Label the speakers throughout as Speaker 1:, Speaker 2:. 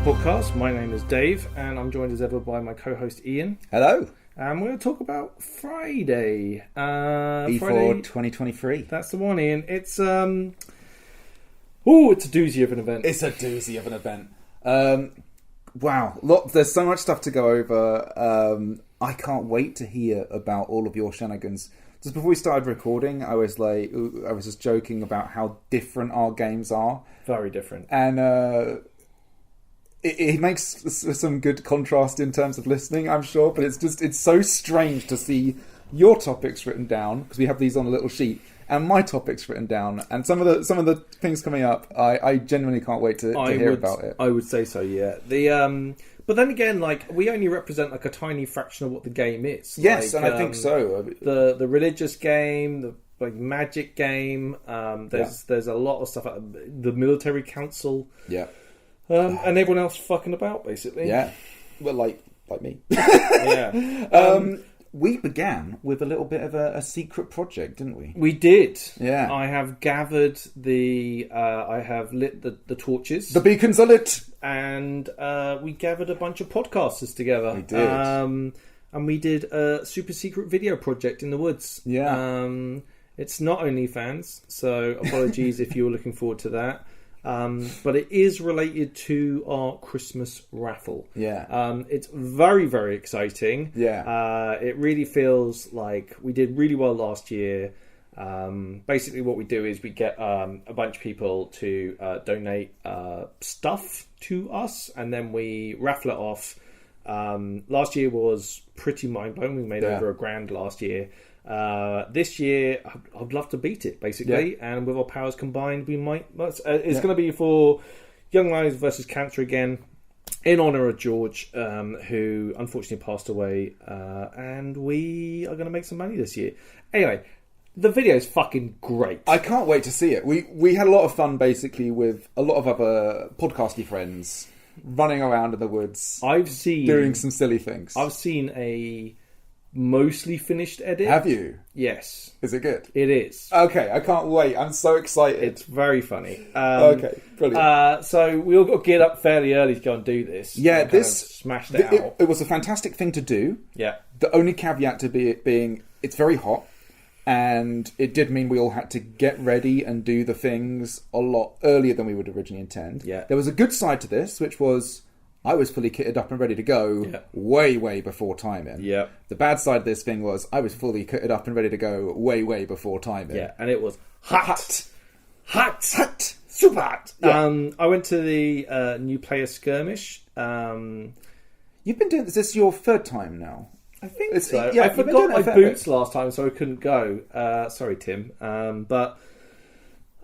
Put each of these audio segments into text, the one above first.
Speaker 1: podcast. My name is Dave, and I'm joined as ever by my co-host Ian.
Speaker 2: Hello.
Speaker 1: And we're going to talk about Friday.
Speaker 2: E4
Speaker 1: Friday,
Speaker 2: 2023.
Speaker 1: that's the one, Ian. It's it's a doozy of an event.
Speaker 2: It's a doozy of an event. Wow. There's so much stuff to go over. I can't wait to hear about all of your shenanigans. Just before we started recording, I was just joking about how different our games are.
Speaker 1: Very different.
Speaker 2: And it makes some good contrast in terms of listening, I'm sure, but it's so strange to see your topics written down, because we have these on a little sheet, and my topics written down, and some of the things coming up, I genuinely can't wait to hear about it.
Speaker 1: I would say so, yeah. But then again, like, we only represent like a tiny fraction of what the game is.
Speaker 2: Yes,
Speaker 1: like,
Speaker 2: and I think so.
Speaker 1: The religious game, the magic game. There's a lot of stuff. The military council.
Speaker 2: Yeah.
Speaker 1: And everyone else fucking about, basically.
Speaker 2: Yeah. Well, like me.
Speaker 1: Yeah.
Speaker 2: We began with a little bit of a secret project, didn't we?
Speaker 1: We did.
Speaker 2: Yeah.
Speaker 1: I have gathered I have lit the torches.
Speaker 2: The beacons are lit.
Speaker 1: And we gathered a bunch of podcasters together.
Speaker 2: We did.
Speaker 1: And we did a super secret video project in the woods.
Speaker 2: Yeah.
Speaker 1: It's not OnlyFans, so apologies if you were looking forward to that. But it is related to our Christmas raffle.
Speaker 2: Yeah.
Speaker 1: It's very, very exciting.
Speaker 2: Yeah.
Speaker 1: It really feels like we did really well last year. Basically what we do is we get a bunch of people to donate stuff to us, and then we raffle it off. Last year was pretty mind-blowing. We made over $1,000 last year. This year I'd love to beat it, basically, and with our powers combined we might. It's going to be for Young Lives versus Cancer again, in honour of George, who unfortunately passed away, and we are going to make some money this year. Anyway, the video is fucking great.
Speaker 2: I can't wait to see it. We had a lot of fun, basically, with a lot of other podcasty friends running around in the woods. Doing some silly things.
Speaker 1: I've seen a mostly finished edit.
Speaker 2: Have you?
Speaker 1: Yes.
Speaker 2: Is it good?
Speaker 1: It is.
Speaker 2: Okay, I can't wait. I'm so excited.
Speaker 1: It's very funny.
Speaker 2: Okay, brilliant.
Speaker 1: So we all got geared up fairly early to go and do this.
Speaker 2: Yeah,
Speaker 1: smashed it out.
Speaker 2: It was a fantastic thing to do.
Speaker 1: Yeah.
Speaker 2: The only caveat to it being it's very hot, and it did mean we all had to get ready and do the things a lot earlier than we would originally intend.
Speaker 1: Yeah.
Speaker 2: There was a good side to this, which was I was fully kitted up and ready to go way before timing.
Speaker 1: Yeah.
Speaker 2: The bad side of this thing was I was fully kitted up and ready to go way before timing.
Speaker 1: Yeah, and it was hot.
Speaker 2: Super hot. Yeah.
Speaker 1: I went to the new player skirmish.
Speaker 2: You've been doing this. This is your third time now.
Speaker 1: I think so.
Speaker 2: Yeah,
Speaker 1: I forgot my boots last time, so I couldn't go. Sorry, Tim. But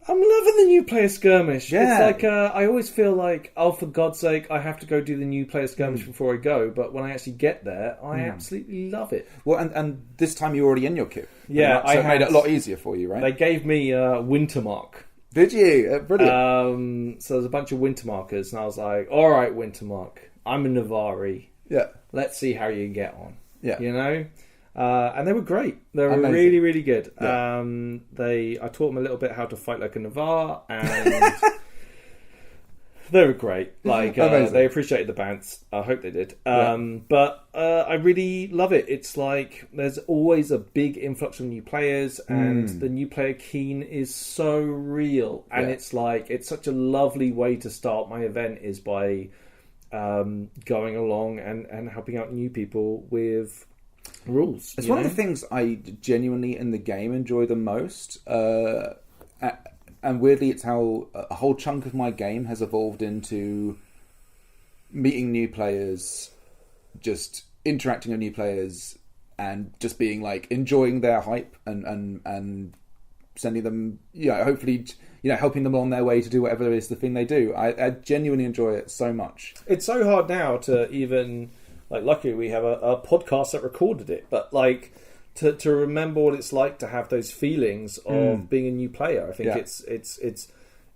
Speaker 1: I'm loving the new player skirmish.
Speaker 2: Yeah.
Speaker 1: It's like I always feel like, oh, for God's sake, I have to go do the new player skirmish before I go. But when I actually get there, I absolutely love it.
Speaker 2: Well, and this time you're already in your kit.
Speaker 1: Yeah,
Speaker 2: so it made it a lot easier for you, right?
Speaker 1: They gave me winter mark.
Speaker 2: Did you? Brilliant.
Speaker 1: So there's a bunch of winter markers, and I was like, all right, winter mark, I'm a Navari.
Speaker 2: Yeah.
Speaker 1: Let's see how you get on.
Speaker 2: Yeah.
Speaker 1: You know? And they were great. They were
Speaker 2: Amazing.
Speaker 1: really, really good.
Speaker 2: Yeah.
Speaker 1: I taught them a little bit how to fight like a Navar, and they were great. Like they appreciated the bants. I hope they did. But I really love it. It's like there's always a big influx of new players, and the new player keen is so real. And it's like it's such a lovely way to start my event is by going along and helping out new people with rules.
Speaker 2: It's one of the things I genuinely in the game enjoy the most, and weirdly it's how a whole chunk of my game has evolved into meeting new players, just interacting with new players, and just being like enjoying their hype and sending them, hopefully, helping them on their way to do whatever it is the thing they do. I genuinely enjoy it so much.
Speaker 1: It's so hard now to even, like, luckily we have a podcast that recorded it, but like to remember what it's like to have those feelings of being a new player. I think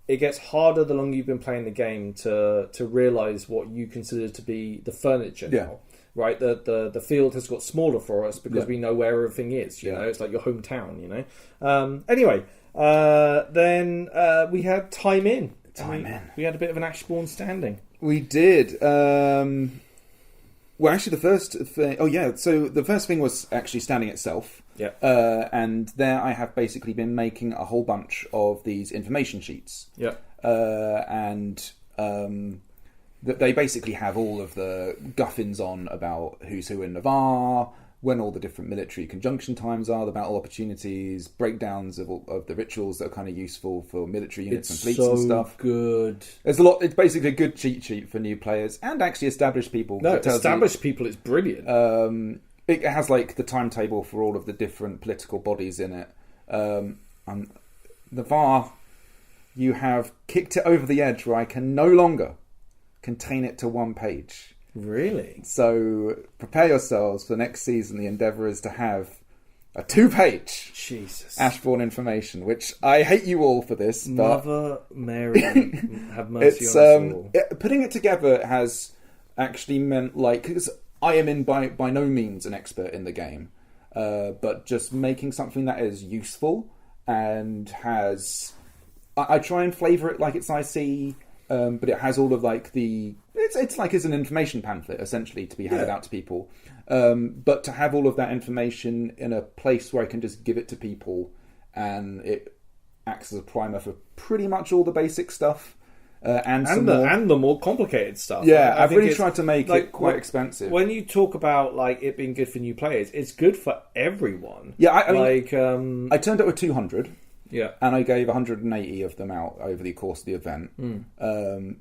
Speaker 1: it gets harder the longer you've been playing the game to realise what you consider to be the furniture now. Right, the field has got smaller for us because we know where everything is. You know, it's like your hometown. Anyway, then we had time in. We had a bit of an Ashbourne standing.
Speaker 2: We did. Well, actually, the first thing... Oh, yeah. So the first thing was actually standing itself.
Speaker 1: Yeah.
Speaker 2: And there I have basically been making a whole bunch of these information sheets.
Speaker 1: Yeah.
Speaker 2: They basically have all of the guffins on about who's who in Navarre, when all the different military conjunction times are, the battle opportunities, breakdowns of the rituals that are kind of useful for military units and fleets and stuff.
Speaker 1: Good.
Speaker 2: There's a lot. It's basically a good cheat sheet for new players and actually established people.
Speaker 1: No, established people, it's brilliant.
Speaker 2: It has like the timetable for all of the different political bodies in it. Navarre, you have kicked it over the edge where I can no longer contain it to one page.
Speaker 1: Really?
Speaker 2: So prepare yourselves for next season. The endeavour is to have a 2-page
Speaker 1: Jesus
Speaker 2: Ashbourne information, which I hate you all for this. But
Speaker 1: Mother Mary, have mercy on us all.
Speaker 2: Putting it together has actually meant, like, because I am by no means an expert in the game, but just making something that is useful and has... I try and flavour it like it's IC, but it has all of like the... It's like as an information pamphlet, essentially, to be handed out to people. But to have all of that information in a place where I can just give it to people and it acts as a primer for pretty much all the basic stuff. And the
Speaker 1: more complicated stuff.
Speaker 2: Yeah, I've really tried to make it quite expensive.
Speaker 1: When you talk about like it being good for new players, it's good for everyone.
Speaker 2: Yeah, I mean, I turned it with 200.
Speaker 1: Yeah,
Speaker 2: and I gave 180 of them out over the course of the event,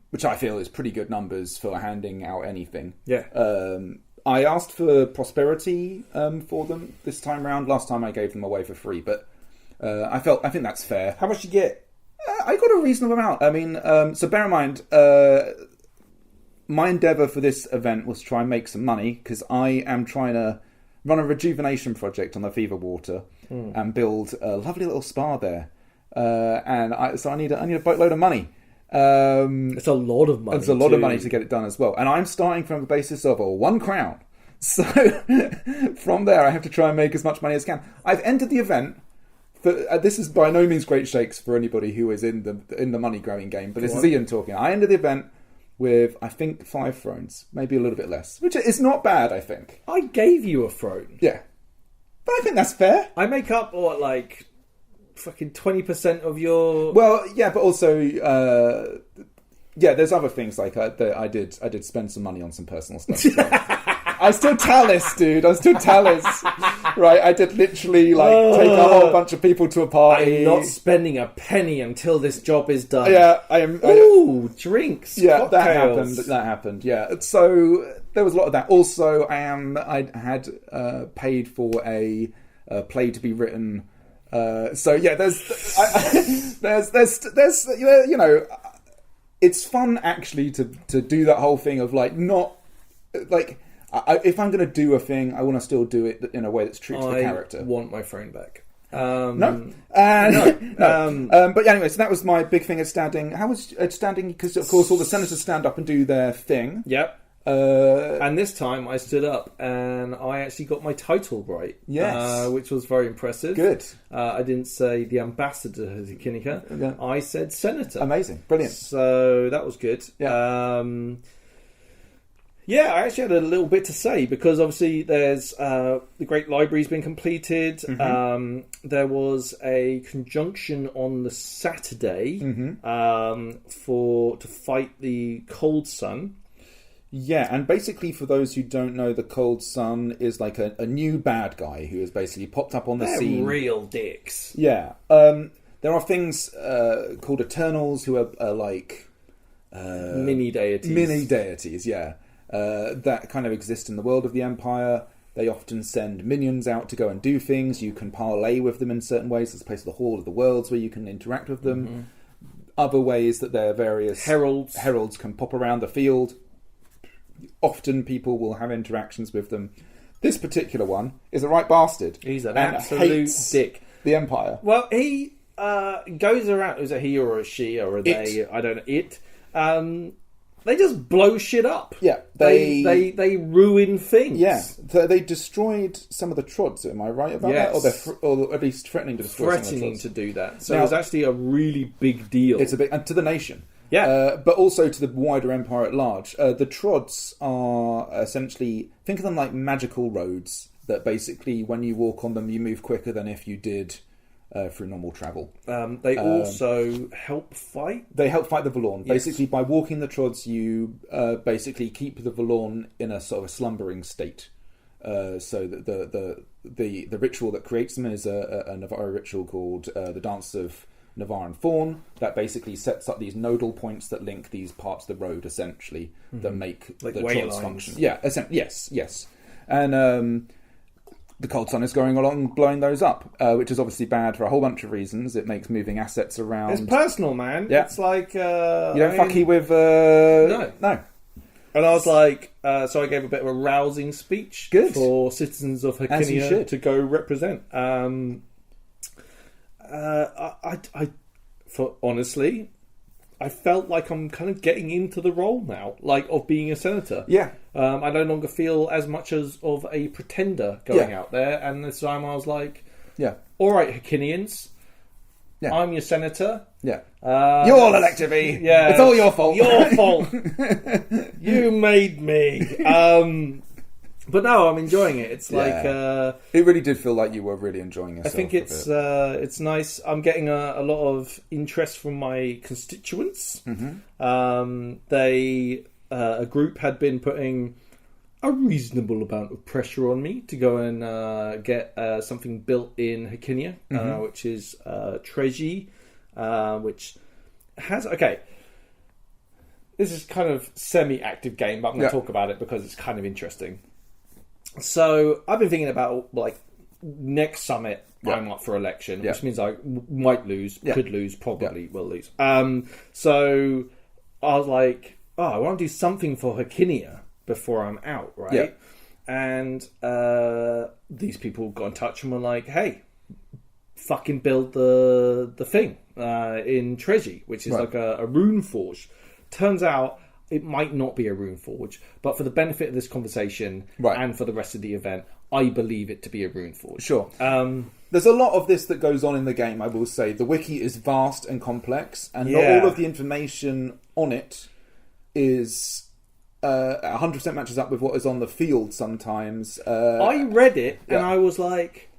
Speaker 2: which I feel is pretty good numbers for handing out anything.
Speaker 1: Yeah.
Speaker 2: I asked for prosperity for them this time round. Last time I gave them away for free, but I think that's fair.
Speaker 1: How much did you get?
Speaker 2: I got a reasonable amount. I mean, so bear in mind, my endeavour for this event was to try and make some money because I am trying to run a rejuvenation project on the Fever Water and build a lovely little spa there. So I need a boatload of money.
Speaker 1: It's a lot of money.
Speaker 2: It's a lot of money to get it done as well. And I'm starting from the basis of 1 crown. So from there, I have to try and make as much money as I can. I've entered the event. This is by no means great shakes for anybody who is in the money growing game, but this is Ian talking. I ended the event with, I think, 5 thrones, maybe a little bit less, which is not bad, I think.
Speaker 1: I gave you a throne.
Speaker 2: Yeah. But I think that's fair.
Speaker 1: I make up, like, fucking 20% of your...
Speaker 2: Well, yeah, but also, there's other things, like, I did spend some money on some personal stuff. So. I'm still Talis, dude. I'm still Talis. Right, I did literally, take a whole bunch of people to a party.
Speaker 1: I'm not spending a penny until this job is done.
Speaker 2: Yeah, I am.
Speaker 1: Ooh, drinks.
Speaker 2: Yeah,
Speaker 1: cocktails.
Speaker 2: That happened. Yeah, so there was a lot of that. Also, I had paid for a play to be written. So yeah, there's you know, it's fun actually to do that whole thing of not if I'm going to do a thing, I want to still do it in a way that's true to the character.
Speaker 1: I want my phone back.
Speaker 2: No. But anyway, so that was my big thing at standing. How was standing? Because of course all the senators stand up and do their thing.
Speaker 1: Yep. And this time I stood up and I actually got my title right.
Speaker 2: Yes.
Speaker 1: Which was very impressive.
Speaker 2: Good.
Speaker 1: I didn't say the ambassador to Kinika.
Speaker 2: Yeah.
Speaker 1: I said senator.
Speaker 2: Amazing. Brilliant.
Speaker 1: So that was good.
Speaker 2: Yeah.
Speaker 1: Yeah, I actually had a little bit to say because obviously there's the Great Library's been completed.
Speaker 2: Mm-hmm.
Speaker 1: There was a conjunction on the Saturday to fight the Cold Sun.
Speaker 2: Yeah, and basically for those who don't know, the Cold Sun is like a new bad guy who has basically popped up on the scene.
Speaker 1: They're real dicks.
Speaker 2: Yeah. There are things called Eternals who are like...
Speaker 1: mini deities.
Speaker 2: Mini deities, yeah. That kind of exist in the world of the Empire. They often send minions out to go and do things. You can parlay with them in certain ways. There's a place of the Hall of the Worlds where you can interact with them. Mm-hmm. Other ways that their various heralds can pop around the field. Often people will have interactions with them. This particular one is a right bastard.
Speaker 1: He's an absolute dick.
Speaker 2: The Empire.
Speaker 1: Well, he goes around. Is it he or a she or a they? I don't know. It. They just blow shit up.
Speaker 2: Yeah,
Speaker 1: they ruin things.
Speaker 2: Yeah, they destroyed some of the trods. Am I right about that? Or at least threatening to destroy.
Speaker 1: Threatening to do that. So it was actually a really big deal.
Speaker 2: It's a big, and to the nation.
Speaker 1: Yeah.
Speaker 2: But also to the wider empire at large. The Trods are essentially, think of them like magical roads that basically, when you walk on them, you move quicker than if you did through normal travel.
Speaker 1: They also help fight.
Speaker 2: They help fight the Valorn.
Speaker 1: Yes.
Speaker 2: Basically, by walking the Trods, you basically keep the Valorn in a sort of a slumbering state. So that the ritual that creates them is a Navarro ritual called the Dance of Navaran Fawn, that basically sets up these nodal points that link these parts of the road, essentially, that make
Speaker 1: like
Speaker 2: the
Speaker 1: way
Speaker 2: Trods
Speaker 1: lines.
Speaker 2: function. Yeah, yes. And the Cold Sun is going along blowing those up, which is obviously bad for a whole bunch of reasons. It makes moving assets around.
Speaker 1: It's personal, man.
Speaker 2: Yeah.
Speaker 1: It's like...
Speaker 2: you don't fucky with...
Speaker 1: No. And I was like... so I gave a bit of a rousing speech
Speaker 2: Good.
Speaker 1: for citizens of
Speaker 2: As you
Speaker 1: Hakinia
Speaker 2: should.
Speaker 1: to go represent. Honestly, I felt like I'm kind of getting into the role now, like of being a senator.
Speaker 2: Yeah.
Speaker 1: I no longer feel as much as of a pretender going out there, and this time I was like,
Speaker 2: Yeah.
Speaker 1: all right, Hakinians,
Speaker 2: Yeah.
Speaker 1: I'm your senator.
Speaker 2: Yeah. You all elected me.
Speaker 1: Yeah,
Speaker 2: It's all your fault.
Speaker 1: Your fault. You made me. But no, I'm enjoying it. It's like
Speaker 2: it really did feel like you were really enjoying yourself.
Speaker 1: I think it's nice. I'm getting a lot of interest from my constituents.
Speaker 2: Mm-hmm.
Speaker 1: A group had been putting a reasonable amount of pressure on me to go and get something built in Hakinia, which is Treji, which has This is kind of semi-active game, but I'm going to talk about it because it's kind of interesting. So I've been thinking about like next summit. I'm up for election, which means I might lose, could lose, probably will lose. So I was like, I want to do something for Hakinia before I'm out, right?
Speaker 2: Yeah.
Speaker 1: And these people got in touch and were like, hey, fucking build the thing in Treji, which is like a rune forge. Turns out it might not be a rune forge, but for the benefit of this conversation and for the rest of the event, I believe it to be a rune forge.
Speaker 2: Sure. There's a lot of this that goes on in the game, I will say. The wiki is vast and complex, and not all of the information on it is 100% matches up with what is on the field sometimes.
Speaker 1: I read it and I was like...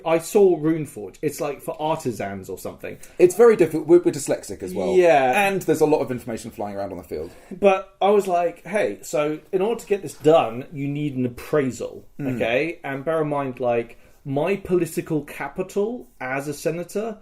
Speaker 1: I saw Runeforge. It's like for artisans or something.
Speaker 2: It's very difficult. We're dyslexic as well.
Speaker 1: Yeah.
Speaker 2: And there's a lot of information flying around on the field.
Speaker 1: But I was like, hey, so in order to get this done, you need an appraisal, okay? And bear in mind, like, my political capital as a senator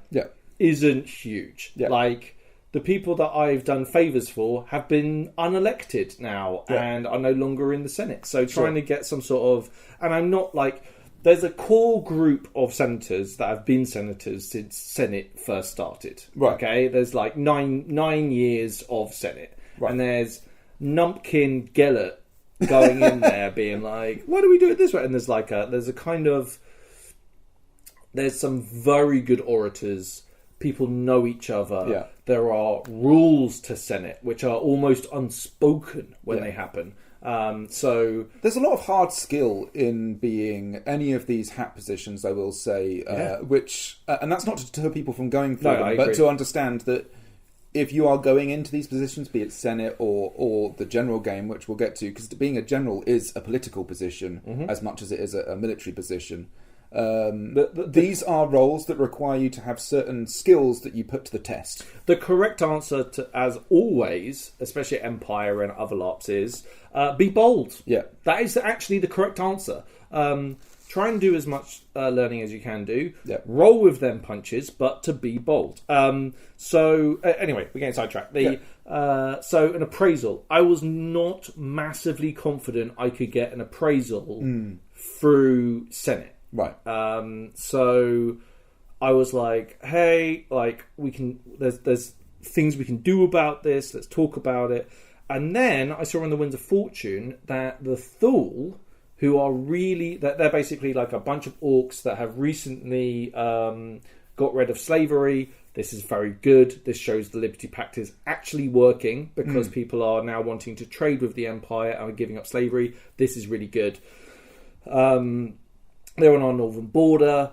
Speaker 1: isn't huge.
Speaker 2: Yeah.
Speaker 1: Like, the people that I've done favours for have been unelected now and are no longer in the Senate. So trying to get some sort of... And I'm not like... There's a core group of senators that have been senators since Senate first started.
Speaker 2: Right.
Speaker 1: Okay, there's like nine years of Senate,
Speaker 2: right.
Speaker 1: And there's Numpkin Gellert going in there, being like, "Why do we do it this way?" And there's some very good orators. People know each other.
Speaker 2: Yeah.
Speaker 1: There are rules to Senate which are almost unspoken when they happen. So
Speaker 2: there's a lot of hard skill in being any of these hat positions, I will say, which and that's not to deter people from going for them, but to understand that if you are going into these positions, be it Senate or the general game, which we'll get to, because being a general is a political position as much as it is a military position. These are roles that require you to have certain skills that you put to the test.
Speaker 1: The correct answer, to, as always, especially at Empire and other LARPs, is be bold. Yeah, that is actually the correct answer. Try and do as much learning as you can do. Yeah. Roll with them punches, but to be bold. Anyway, we're getting sidetracked. So an appraisal. I was not massively confident I could get an appraisal through Senate. Right. So I was like, hey, like we can. There's things we can do about this. Let's talk about it. And then I saw on the Winds of Fortune that the Thule, who are really... They're basically like a bunch of orcs that have recently got rid of slavery. This is very good. This shows the Liberty Pact is actually working because people are now wanting to trade with the Empire and are giving up slavery. This is really good. they're on our northern border.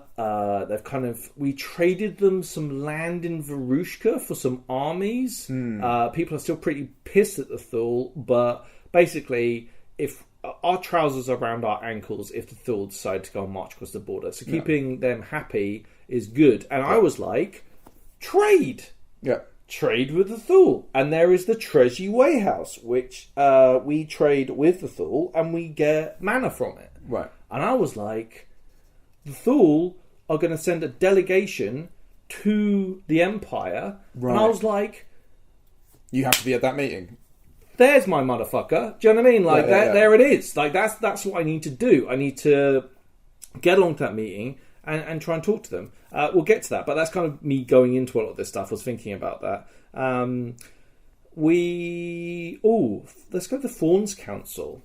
Speaker 1: We traded them some land in Varushka for some armies. People are still pretty pissed at the Thule, but basically, if our trousers are around our ankles, if the Thule decide to go on march across the border, so keeping them happy is good. And I was like, trade.
Speaker 2: Yeah.
Speaker 1: Trade with the Thule. And there is the Treasury Wayhouse, which we trade with the Thule and we get mana from it.
Speaker 2: Right.
Speaker 1: And I was like, the Thule are going to send a delegation to the Empire.
Speaker 2: Right.
Speaker 1: And I was like,
Speaker 2: you have to be at that meeting.
Speaker 1: There's my motherfucker. Do you know what I mean? Like, there it is. Like, that's what I need to do. I need to get along to that meeting and try and talk to them. We'll get to that, but that's kind of me going into a lot of this stuff. I was thinking about that. Let's go to the Fawns Council.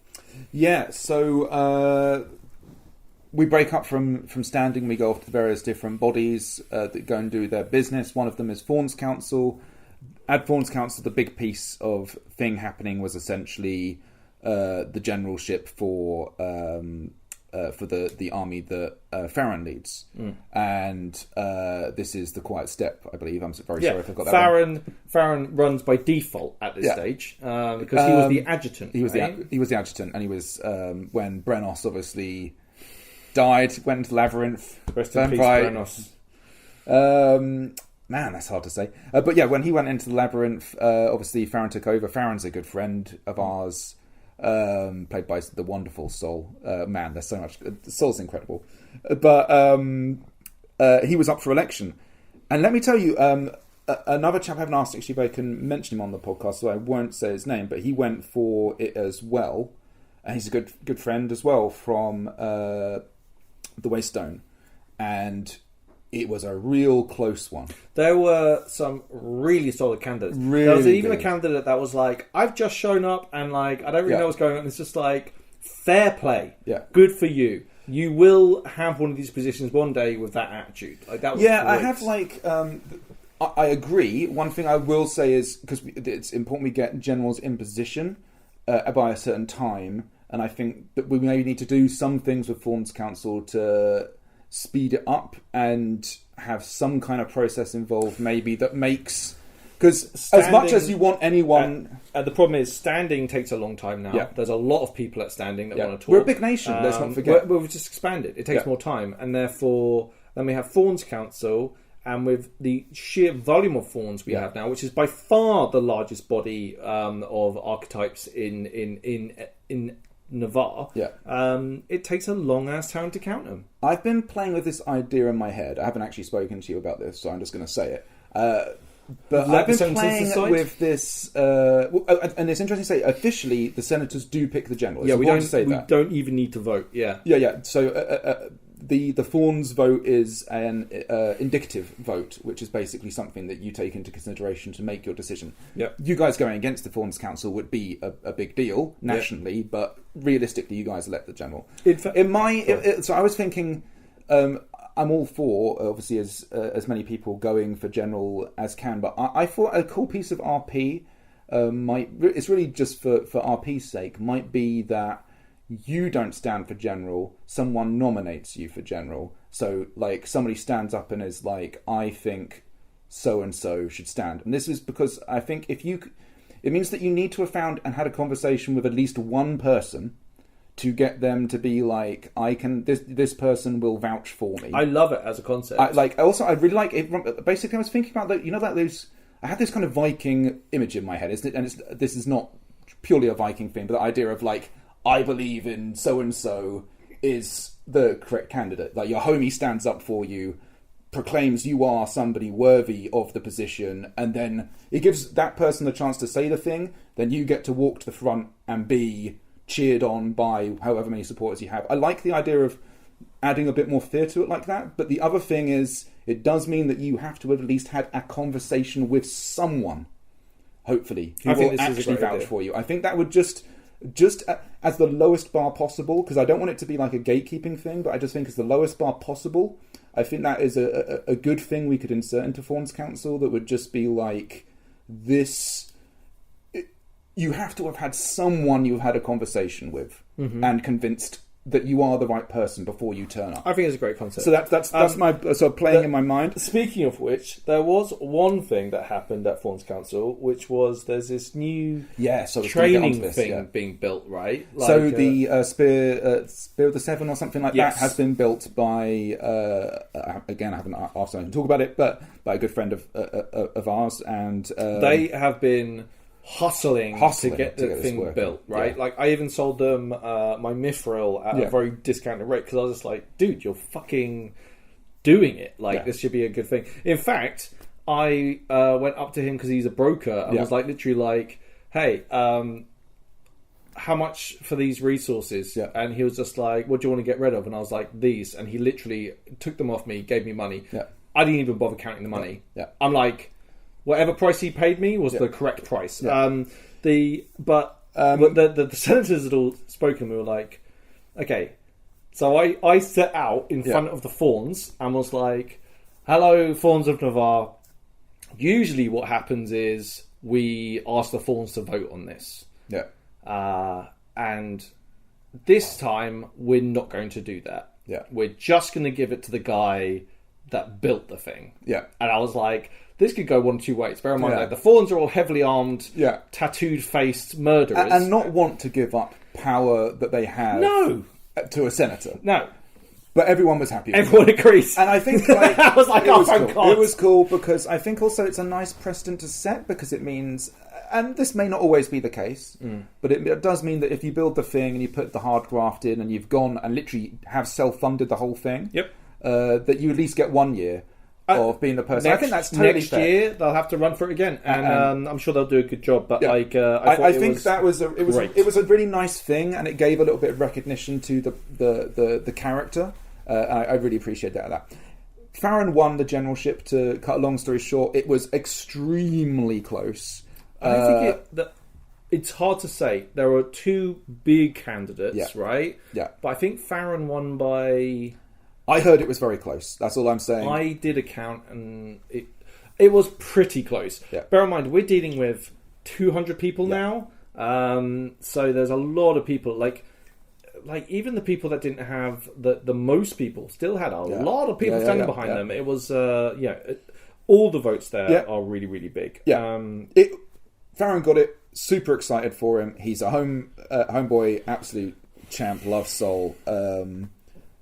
Speaker 2: Yeah, so we break up from standing. We go off to various different bodies that go and do their business. One of them is Fawns Council. At Fawns Council, the big piece of thing happening was essentially the generalship for the army that Farron leads, and this is the Quiet Step, I believe. I'm very sorry if I've got that wrong.
Speaker 1: Farron runs by default at this stage because he was the adjutant.
Speaker 2: He was the adjutant, and he was when Brenos obviously died, went into Labyrinth.
Speaker 1: Rest in peace, Brenos.
Speaker 2: Man, that's hard to say. But yeah, when he went into the Labyrinth, obviously Farron took over. Farron's a good friend of ours. Played by the wonderful Sol. Man, there's so much. Sol's incredible. But he was up for election. And let me tell you, another chap I haven't asked actually if I can mention him on the podcast, so I won't say his name, but he went for it as well. And he's a good friend as well from the Waystone. And it was a real close one.
Speaker 1: There were some really solid candidates.
Speaker 2: Really
Speaker 1: there was even
Speaker 2: good.
Speaker 1: A candidate that was like, I've just shown up and like I don't really know what's going on. It's just like, fair play.
Speaker 2: Yeah.
Speaker 1: Good for you. You will have one of these positions one day with that attitude. Like that was great.
Speaker 2: I have like I agree. One thing I will say is, because it's important we get generals in position by a certain time, and I think that we maybe need to do some things with Fawns Council to speed it up and have some kind of process involved, maybe that makes, because as much as you want anyone,
Speaker 1: the problem is standing takes a long time now.
Speaker 2: Yeah.
Speaker 1: There's a lot of people at standing that want to talk.
Speaker 2: We're a big nation. Let's not forget.
Speaker 1: We've just expanded. It takes more time, and therefore then we have Fawns Council, and with the sheer volume of Fawns we have now, which is by far the largest body of archetypes in Navarre, it takes a long ass time to count them.
Speaker 2: I've been playing with this idea in my head. I haven't actually spoken to you about this, so I'm just going to say it. But I've been playing with this, and it's interesting to say, officially, the senators do pick the generals.
Speaker 1: Yeah,
Speaker 2: we
Speaker 1: don't even need to vote. Yeah.
Speaker 2: So the Fawns vote is an indicative vote, which is basically something that you take into consideration to make your decision.
Speaker 1: Yep.
Speaker 2: You guys going against the Fawns Council would be a big deal nationally, but realistically, you guys elect the general. So I was thinking, I'm all for, obviously, as many people going for general as can, but I thought a cool piece of RP it's really just for RP's sake, might be that you don't stand for general, someone nominates you for general. So, like, somebody stands up and is like, I think so-and-so should stand. And this is because I think it means that you need to have found and had a conversation with at least one person to get them to be like, this person will vouch for me.
Speaker 1: I love it as a concept.
Speaker 2: I really like it. Basically, I was thinking about I had this kind of Viking image in my head, and this is not purely a Viking thing, but the idea of like, I believe in so-and-so is the correct candidate. Like, your homie stands up for you, proclaims you are somebody worthy of the position, and then it gives that person the chance to say the thing, then you get to walk to the front and be cheered on by however many supporters you have. I like the idea of adding a bit more fear to it like that, but the other thing is, it does mean that you have to have at least had a conversation with someone, hopefully, who will actually vouch for you. I think that would just as the lowest bar possible, because I don't want it to be like a gatekeeping thing, but I just think as the lowest bar possible, I think that is a good thing we could insert into Fawns Council that would just be like, this, you have to have had someone you've had a conversation with and convinced that you are the right person before you turn up.
Speaker 1: I think it's a great concept.
Speaker 2: So that's my sort of playing in my mind.
Speaker 1: Speaking of which, there was one thing that happened at Fawns Council, which was there's this new training thing being built, right? Like,
Speaker 2: so the Spear of the Seven or something like that has been built by again, I haven't asked anyone to talk about it, but by a good friend of ours, and
Speaker 1: they have been hustling to get the thing built, right? Yeah. Like, I even sold them my Mithril at a very discounted rate, because I was just like, dude, you're fucking doing it. Like, this should be a good thing. In fact, I went up to him, because he's a broker, and was like, literally like, hey, how much for these resources? Yeah. And he was just like, what do you want to get rid of? And I was like, these. And he literally took them off me, gave me money. Yeah. I didn't even bother counting the money. Yeah. I'm like, whatever price he paid me was the correct price. Yeah. But the senators had all spoken. We were like, okay. So I set out in front of the Fawns and was like, hello, Fawns of Navarre. Usually what happens is we ask the Fawns to vote on this. Yeah. And this time we're not going to do that. Yeah. We're just going to give it to the guy that built the thing. Yeah. And I was like, this could go one of two ways. Bear in mind, like, the Fawns are all heavily armed, tattooed-faced murderers.
Speaker 2: And not want to give up power that they have to a senator.
Speaker 1: No.
Speaker 2: But everyone was happy.
Speaker 1: Everyone agrees.
Speaker 2: And I think like,
Speaker 1: I was like, oh, thank God.
Speaker 2: It was cool because I think also it's a nice precedent to set, because it means, and this may not always be the case, but it does mean that if you build the thing and you put the hard graft in and you've gone and literally have self-funded the whole thing, that you at least get 1 year of being the person. I think that's totally
Speaker 1: next fair. Year they'll have to run for it again, and I'm sure they'll do a good job. But I
Speaker 2: think that was it was a really nice thing, and it gave a little bit of recognition to the character. I really appreciate that. Farron won the generalship. To cut a long story short, it was extremely close.
Speaker 1: I think it's hard to say. There were two big candidates, right? Yeah. But I think Farron won by...
Speaker 2: I heard it was very close. That's all I'm saying.
Speaker 1: I did a count, and it was pretty close. Yeah. Bear in mind, we're dealing with 200 people now. So there's a lot of people. Like even the people that didn't have the most people still had a lot of people standing behind them. It was all the votes there are really, really big.
Speaker 2: Yeah. Farron got it. Super excited for him. He's a homeboy, absolute champ, love soul.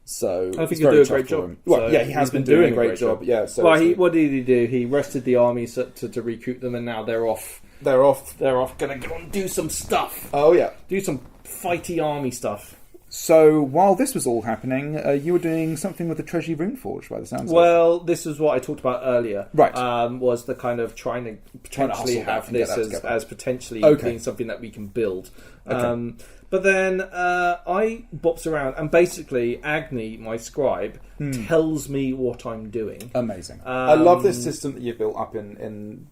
Speaker 2: So
Speaker 1: I think he'll do a great job.
Speaker 2: Well, he has been doing a great job. Yeah. So
Speaker 1: what did he do? He rested the army to recruit them, and now they're off. They're off. Going to go and do some stuff.
Speaker 2: Oh yeah,
Speaker 1: do some fighty army stuff.
Speaker 2: So while this was all happening, you were doing something with the Treasury Runeforge, by the sounds of it.
Speaker 1: Well, this is what I talked about earlier. Right. Was the kind of trying to potentially have this as potentially being something that we can build. Okay. But then I bops around, and basically Agni, my scribe, tells me what I'm doing.
Speaker 2: Amazing. I love this system that you've built up in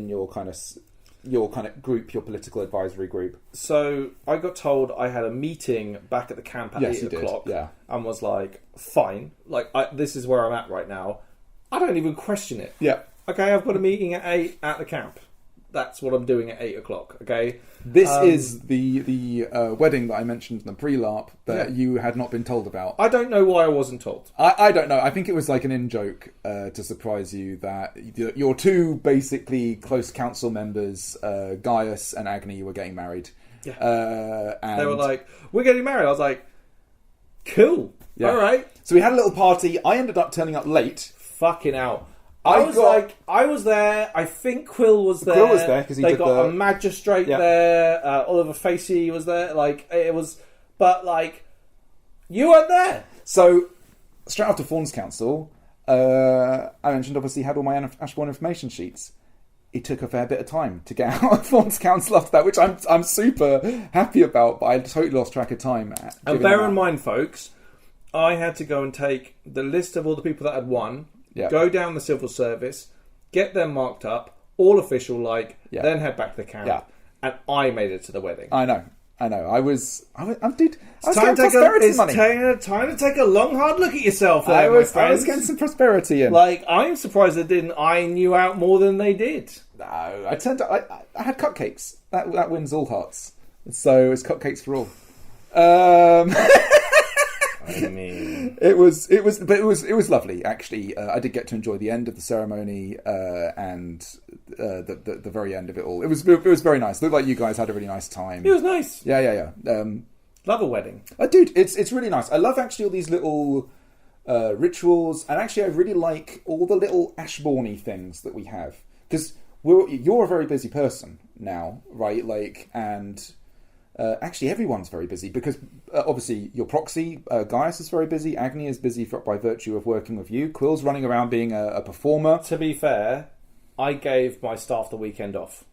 Speaker 2: your kind of group, your political advisory group.
Speaker 1: So I got told I had a meeting back at the camp at 8 o'clock, and was like, fine, this is where I'm at right now. I don't even question it. Yeah. Okay, I've got a meeting at 8 at the camp. That's what I'm doing at 8 o'clock. Okay.
Speaker 2: This is the wedding that I mentioned in the pre-LARP that you had not been told about.
Speaker 1: I don't know why I wasn't told.
Speaker 2: I don't know. I think it was like an in-joke to surprise you that your two basically close council members, Gaius and Agni, were getting married. Yeah. And
Speaker 1: they were like, we're getting married. I was like, cool. Yeah. All right.
Speaker 2: So we had a little party. I ended up turning up late.
Speaker 1: Fucking hell. I was there. I think Quill was there.
Speaker 2: Quill was there because
Speaker 1: they got a magistrate there. Oliver Facey was there. You weren't there.
Speaker 2: So straight after Fawns Council, I mentioned obviously had all my Ashbourne information sheets. It took a fair bit of time to get out of Fawns Council after that, which I'm super happy about. But I totally lost track of time.
Speaker 1: And bear in mind, folks, I had to go and take the list of all the people that had won. Yeah. Go down the civil service, get them marked up, all official then head back to the camp, and I made it to the wedding.
Speaker 2: I know. I was getting
Speaker 1: prosperity money. It's time to take a long, hard look at yourself. I was
Speaker 2: getting some prosperity in.
Speaker 1: I'm surprised they didn't iron you out more than they did.
Speaker 2: No, I had cupcakes. That wins all hearts. So it's cupcakes for all.
Speaker 1: I mean,
Speaker 2: it was lovely actually. I did get to enjoy the end of the ceremony and the very end of it all. It was very nice. It looked like you guys had a really nice time.
Speaker 1: it was nice.
Speaker 2: Yeah.
Speaker 1: Love a wedding.
Speaker 2: Dude, it's really nice. I love actually all these little rituals, and actually I really like all the little Ashbourne-y things that we have, because you're a very busy person now, right? Like, and actually everyone's very busy, because obviously your proxy, Gaius, is very busy. Agni is busy by virtue of working with you. Quill's running around being a performer.
Speaker 1: To be fair, I gave my staff the weekend off.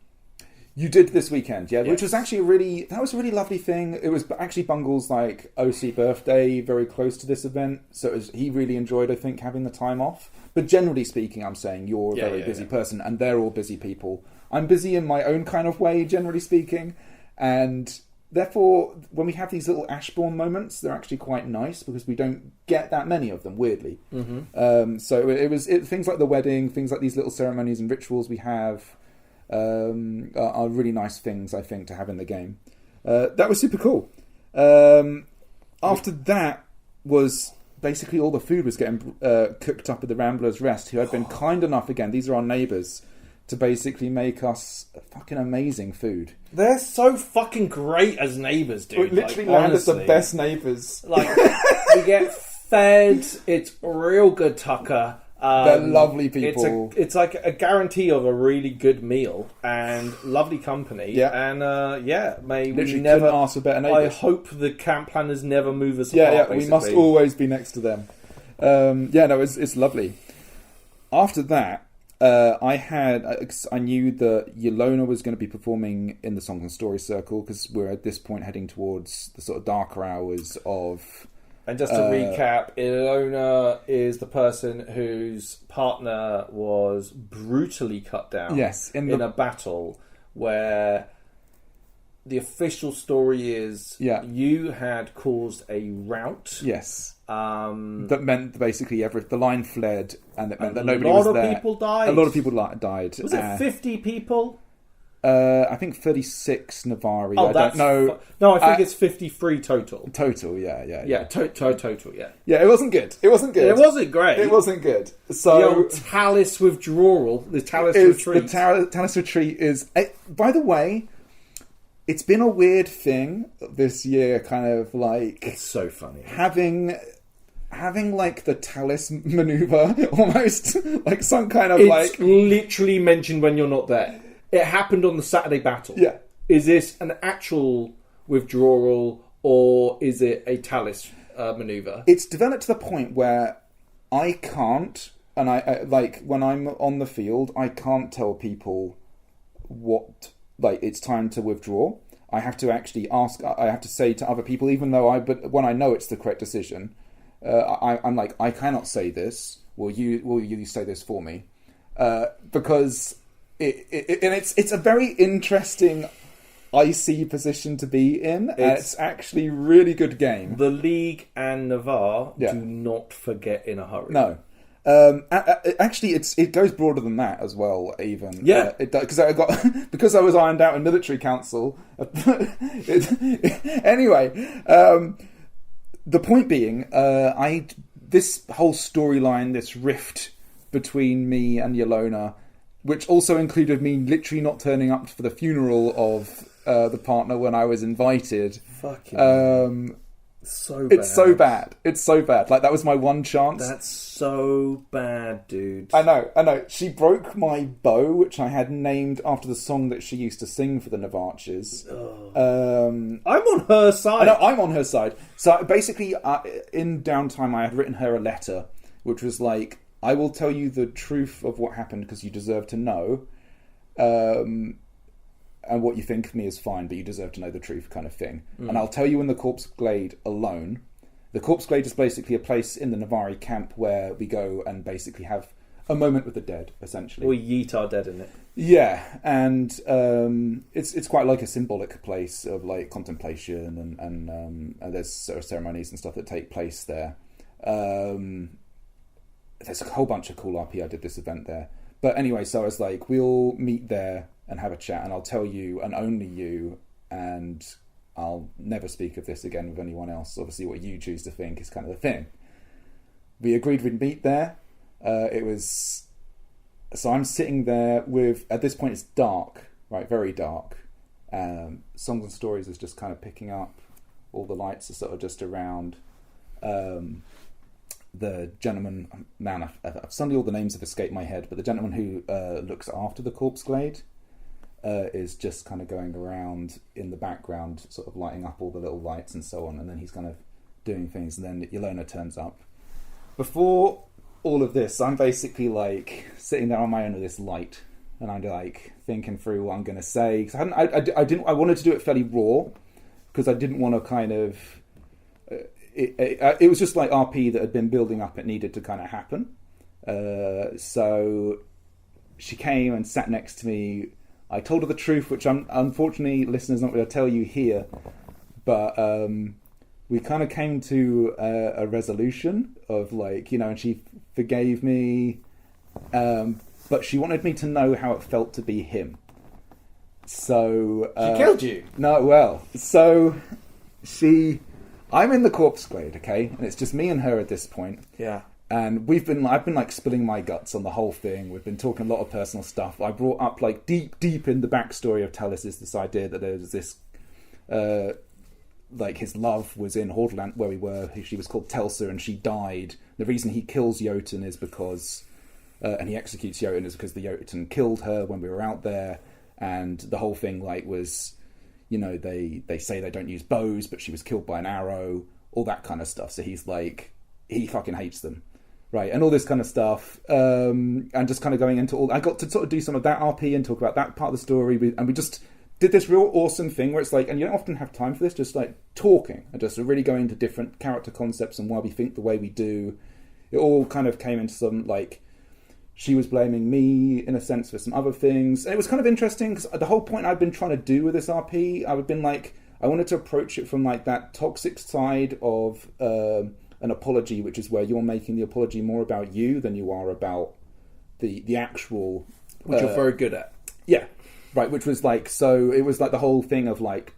Speaker 2: You did this weekend, yeah,
Speaker 1: Yes.
Speaker 2: which was actually a really lovely thing. It was actually Bungle's like OC birthday, very close to this event, so he really enjoyed, I think, having the time off. But generally speaking, I'm saying you're a very busy person, and they're all busy people. I'm busy in my own kind of way, generally speaking, and therefore, when we have these little Ashbourne moments, they're actually quite nice because we don't get that many of them, weirdly.
Speaker 1: Mm-hmm.
Speaker 2: So it was things like the wedding, things like these little ceremonies and rituals we have. Are really nice things, I think, to have in the game. That was super cool. After that was basically all the food was getting cooked up at the Ramblers Rest, who had been kind enough, again, these are our neighbours, to basically make us fucking amazing food.
Speaker 1: They're so fucking great as neighbours, dude.
Speaker 2: We literally landed the best neighbours.
Speaker 1: Like, we get fed, it's real good tucker.
Speaker 2: They're lovely people.
Speaker 1: It's like a guarantee of a really good meal and lovely company.
Speaker 2: Yeah.
Speaker 1: And may
Speaker 2: Literally
Speaker 1: we never
Speaker 2: couldn't ask for better neighbours.
Speaker 1: I hope the camp planners never move us
Speaker 2: Yeah,
Speaker 1: apart.
Speaker 2: we must always be next to them. It's lovely. After that, I knew that Yelona was going to be performing in the Songs and Story Circle, because we're at this point heading towards the sort of darker hours of...
Speaker 1: And just to recap, Ilona is the person whose partner was brutally cut down.
Speaker 2: Yes,
Speaker 1: in a battle where the official story is you had caused a rout.
Speaker 2: Yes. That meant basically the line fled, and it meant that nobody
Speaker 1: A
Speaker 2: was there.
Speaker 1: lot of people died.
Speaker 2: A lot of people died.
Speaker 1: Was it 50 people?
Speaker 2: I think 36 Navari.
Speaker 1: Oh,
Speaker 2: I don't know.
Speaker 1: No, I think it's 53 total.
Speaker 2: Total, yeah.
Speaker 1: Total, yeah.
Speaker 2: Yeah, it wasn't good. It wasn't great. It wasn't good. So
Speaker 1: the old Talis withdrawal, the Talis retreat.
Speaker 2: The Talis retreat is... by the way, it's been a weird thing this year, kind of like...
Speaker 1: It's so funny.
Speaker 2: Having like the Talis maneuver, almost. Like some kind of
Speaker 1: It's literally mentioned when you're not there. It happened on the Saturday battle.
Speaker 2: Yeah.
Speaker 1: Is this an actual withdrawal, or is it a Talis maneuver?
Speaker 2: It's developed to the point where I can't, and I like when I'm on the field, I can't tell people what, like, it's time to withdraw. I have to actually ask. I have to say to other people, even though but when I know it's the correct decision, I'm like, I cannot say this. Will you say this for me? Because. It's a very interesting, icy position to be in. It's actually really good game.
Speaker 1: The League and Navarre do not forget in a hurry.
Speaker 2: No. Actually, it goes broader than that as well. Even because because I was ironed out in military council. Anyway, the point being, this whole storyline, this rift between me and Yelona, which also included me literally not turning up for the funeral of the partner when I was invited.
Speaker 1: Fucking so bad.
Speaker 2: It's so bad. Like, that was my one chance.
Speaker 1: That's so bad, dude.
Speaker 2: I know. She broke my bow, which I had named after the song that she used to sing for the Navarches.
Speaker 1: I'm on her side.
Speaker 2: I know, I'm on her side. So basically, in downtime, I had written her a letter, which was like, I will tell you the truth of what happened because you deserve to know. And what you think of me is fine, but you deserve to know the truth, kind of thing. And I'll tell you in the Corpse Glade alone. The Corpse Glade is basically a place in the Navari camp where we go and basically have a moment with the dead, essentially.
Speaker 1: We yeet our dead in it.
Speaker 2: Yeah, and it's quite like a symbolic place of like contemplation, and there's sort of ceremonies and stuff that take place there. There's a whole bunch of cool RP. I did this event there. But anyway, so I was like, we'll meet there and have a chat, and I'll tell you, and only you, and I'll never speak of this again with anyone else. Obviously, what you choose to think is kind of the thing. We agreed we'd meet there. So I'm sitting there with, at this point it's dark, right, very dark. Songs and Stories is just kind of picking up. All the lights are sort of just around. The gentleman, man, suddenly all the names have escaped my head, but the gentleman who looks after the corpse glade is just kind of going around in the background, sort of lighting up all the little lights and so on, and then he's kind of doing things, and then Ilona turns up. Before all of this, I'm basically like sitting there on my own with this light, and I'm like thinking through what I'm going to say, because I wanted to do it fairly raw, because I didn't want to kind of it was just like RP that had been building up. It needed to kind of happen. So she came and sat next to me. I told her the truth, which I'm unfortunately listeners not going to tell you here, but we kind of came to a resolution of like, you know, and she forgave me, but she wanted me to know how it felt to be him. So
Speaker 1: she killed you?
Speaker 2: No, well, so I'm in the corpse glade, okay, and it's just me and her at this point.
Speaker 1: Yeah.
Speaker 2: And I've been like spilling my guts on the whole thing. We've been talking a lot of personal stuff. I brought up like deep in the backstory of Talis is this idea that there was this, like his love was in Hordaland where we were. She was called Telsa and she died. The reason he kills Jotun is because, and he executes Jotun is because the Jotun killed her when we were out there. And the whole thing like was, you know, they say they don't use bows, but she was killed by an arrow, all that kind of stuff. So he's like, he fucking hates them. Right, and all this kind of stuff, and just kind of going into all. I got to sort of do some of that RP and talk about that part of the story, and we just did this real awesome thing where it's like, and you don't often have time for this, just like talking and just really going into different character concepts and why we think the way we do. It all kind of came into some like, she was blaming me in a sense for some other things, and it was kind of interesting because the whole point I'd been trying to do with this RP, I've been like, I wanted to approach it from like that toxic side of. An apology, which is where you're making the apology more about you than you are about the actual...
Speaker 1: Which you're very good at.
Speaker 2: Yeah, right, which was like, so it was like the whole thing of like,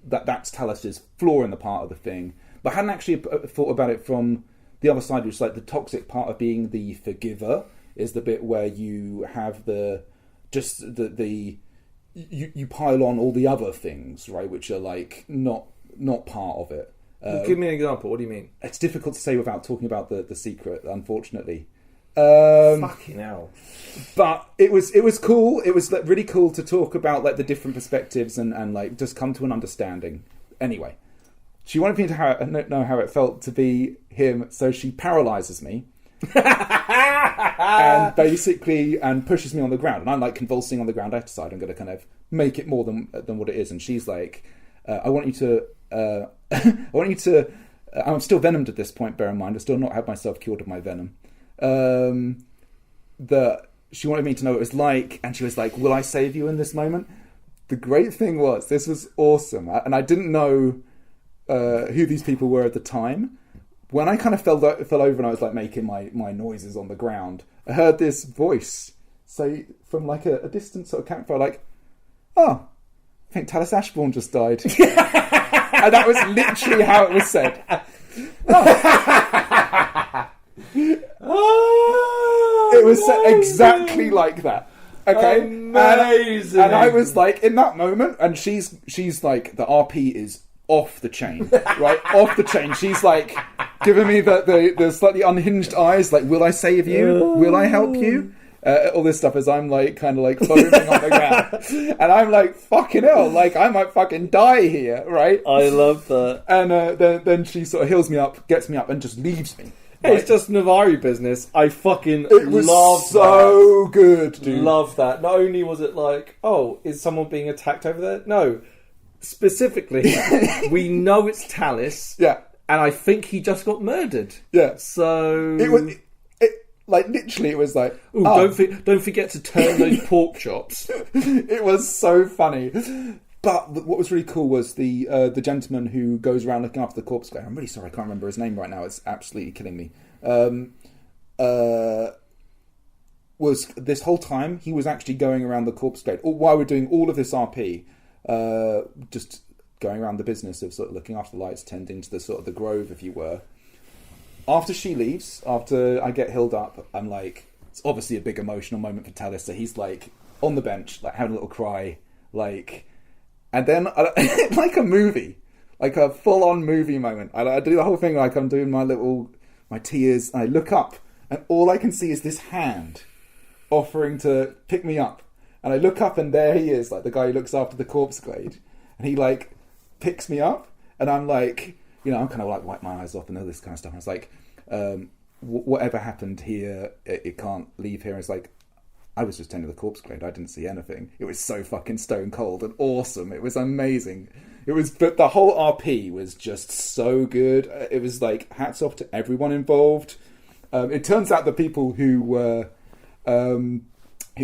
Speaker 2: that's Talis's flaw in the part of the thing. But I hadn't actually thought about it from the other side, which is like the toxic part of being the forgiver is the bit where you have you pile on all the other things, right, which are like not part of it.
Speaker 1: Give me an example. What do you mean?
Speaker 2: It's difficult to say without talking about the secret, unfortunately.
Speaker 1: Fucking hell!
Speaker 2: But it was cool. It was like really cool to talk about like the different perspectives and like just come to an understanding. Anyway, she wanted me to know how it felt to be him, so she paralyzes me and basically pushes me on the ground, and I'm like convulsing on the ground. I decide I'm going to kind of make it more than what it is, and she's like, I want you to. I'm still venomed at this point, bear in mind. I still not had myself cured of my venom. She wanted me to know what it was like, and she was like, will I save you in this moment? The great thing was, this was awesome, and I didn't know who these people were at the time. When I kind of fell over and I was like making my noises on the ground, I heard this voice say from like a distant sort of campfire, like, oh, I think Talis Ashbourne just died. And that was literally how it was said. It was said exactly like that. Okay,
Speaker 1: amazing.
Speaker 2: And I was like, in that moment, and she's like, the RP is off the chain, right? Off the chain. She's like giving me the slightly unhinged eyes, like, will I save you? Will I help you? All this stuff as I'm like kind of like foaming on the ground, and I'm like, fucking hell, like I might fucking die here, right?
Speaker 1: I love that.
Speaker 2: And then she sort of heals me up, gets me up, and just leaves me.
Speaker 1: Hey,
Speaker 2: right?
Speaker 1: it's just Navari business. I fucking
Speaker 2: it was
Speaker 1: love
Speaker 2: so that. Good, dude.
Speaker 1: Love that. Not only was it like, oh, is someone being attacked over there? No, specifically, we know it's Talis.
Speaker 2: Yeah,
Speaker 1: and I think he just got murdered.
Speaker 2: Yeah,
Speaker 1: so
Speaker 2: it was. Like, literally, it was like...
Speaker 1: Ooh, don't forget to turn those pork chops.
Speaker 2: It was so funny. But what was really cool was the gentleman who goes around looking after the corpse guy. I'm really sorry, I can't remember his name right now. It's absolutely killing me. Was this whole time, he was actually going around the corpse gate. While we're doing all of this RP, just going around the business of sort of looking after the lights, tending to the sort of the grove, if you were. After she leaves, after I get healed up, I'm like, it's obviously a big emotional moment for Talis. So he's like on the bench, like having a little cry, like, and then like a movie, like a full-on movie moment. I do the whole thing like I'm doing my tears. And I look up, and all I can see is this hand offering to pick me up. And I look up, and there he is, like the guy who looks after the corpse glade, and he like picks me up, and I'm like, I'm kind of like wipe my eyes off and all this kind of stuff. And I was like, whatever happened here, it can't leave here. It's like, I was just tending the corpse glade. I didn't see anything. It was so fucking stone cold and awesome. It was amazing. But the whole RP was just so good. It was like, hats off to everyone involved. It turns out the people who were, who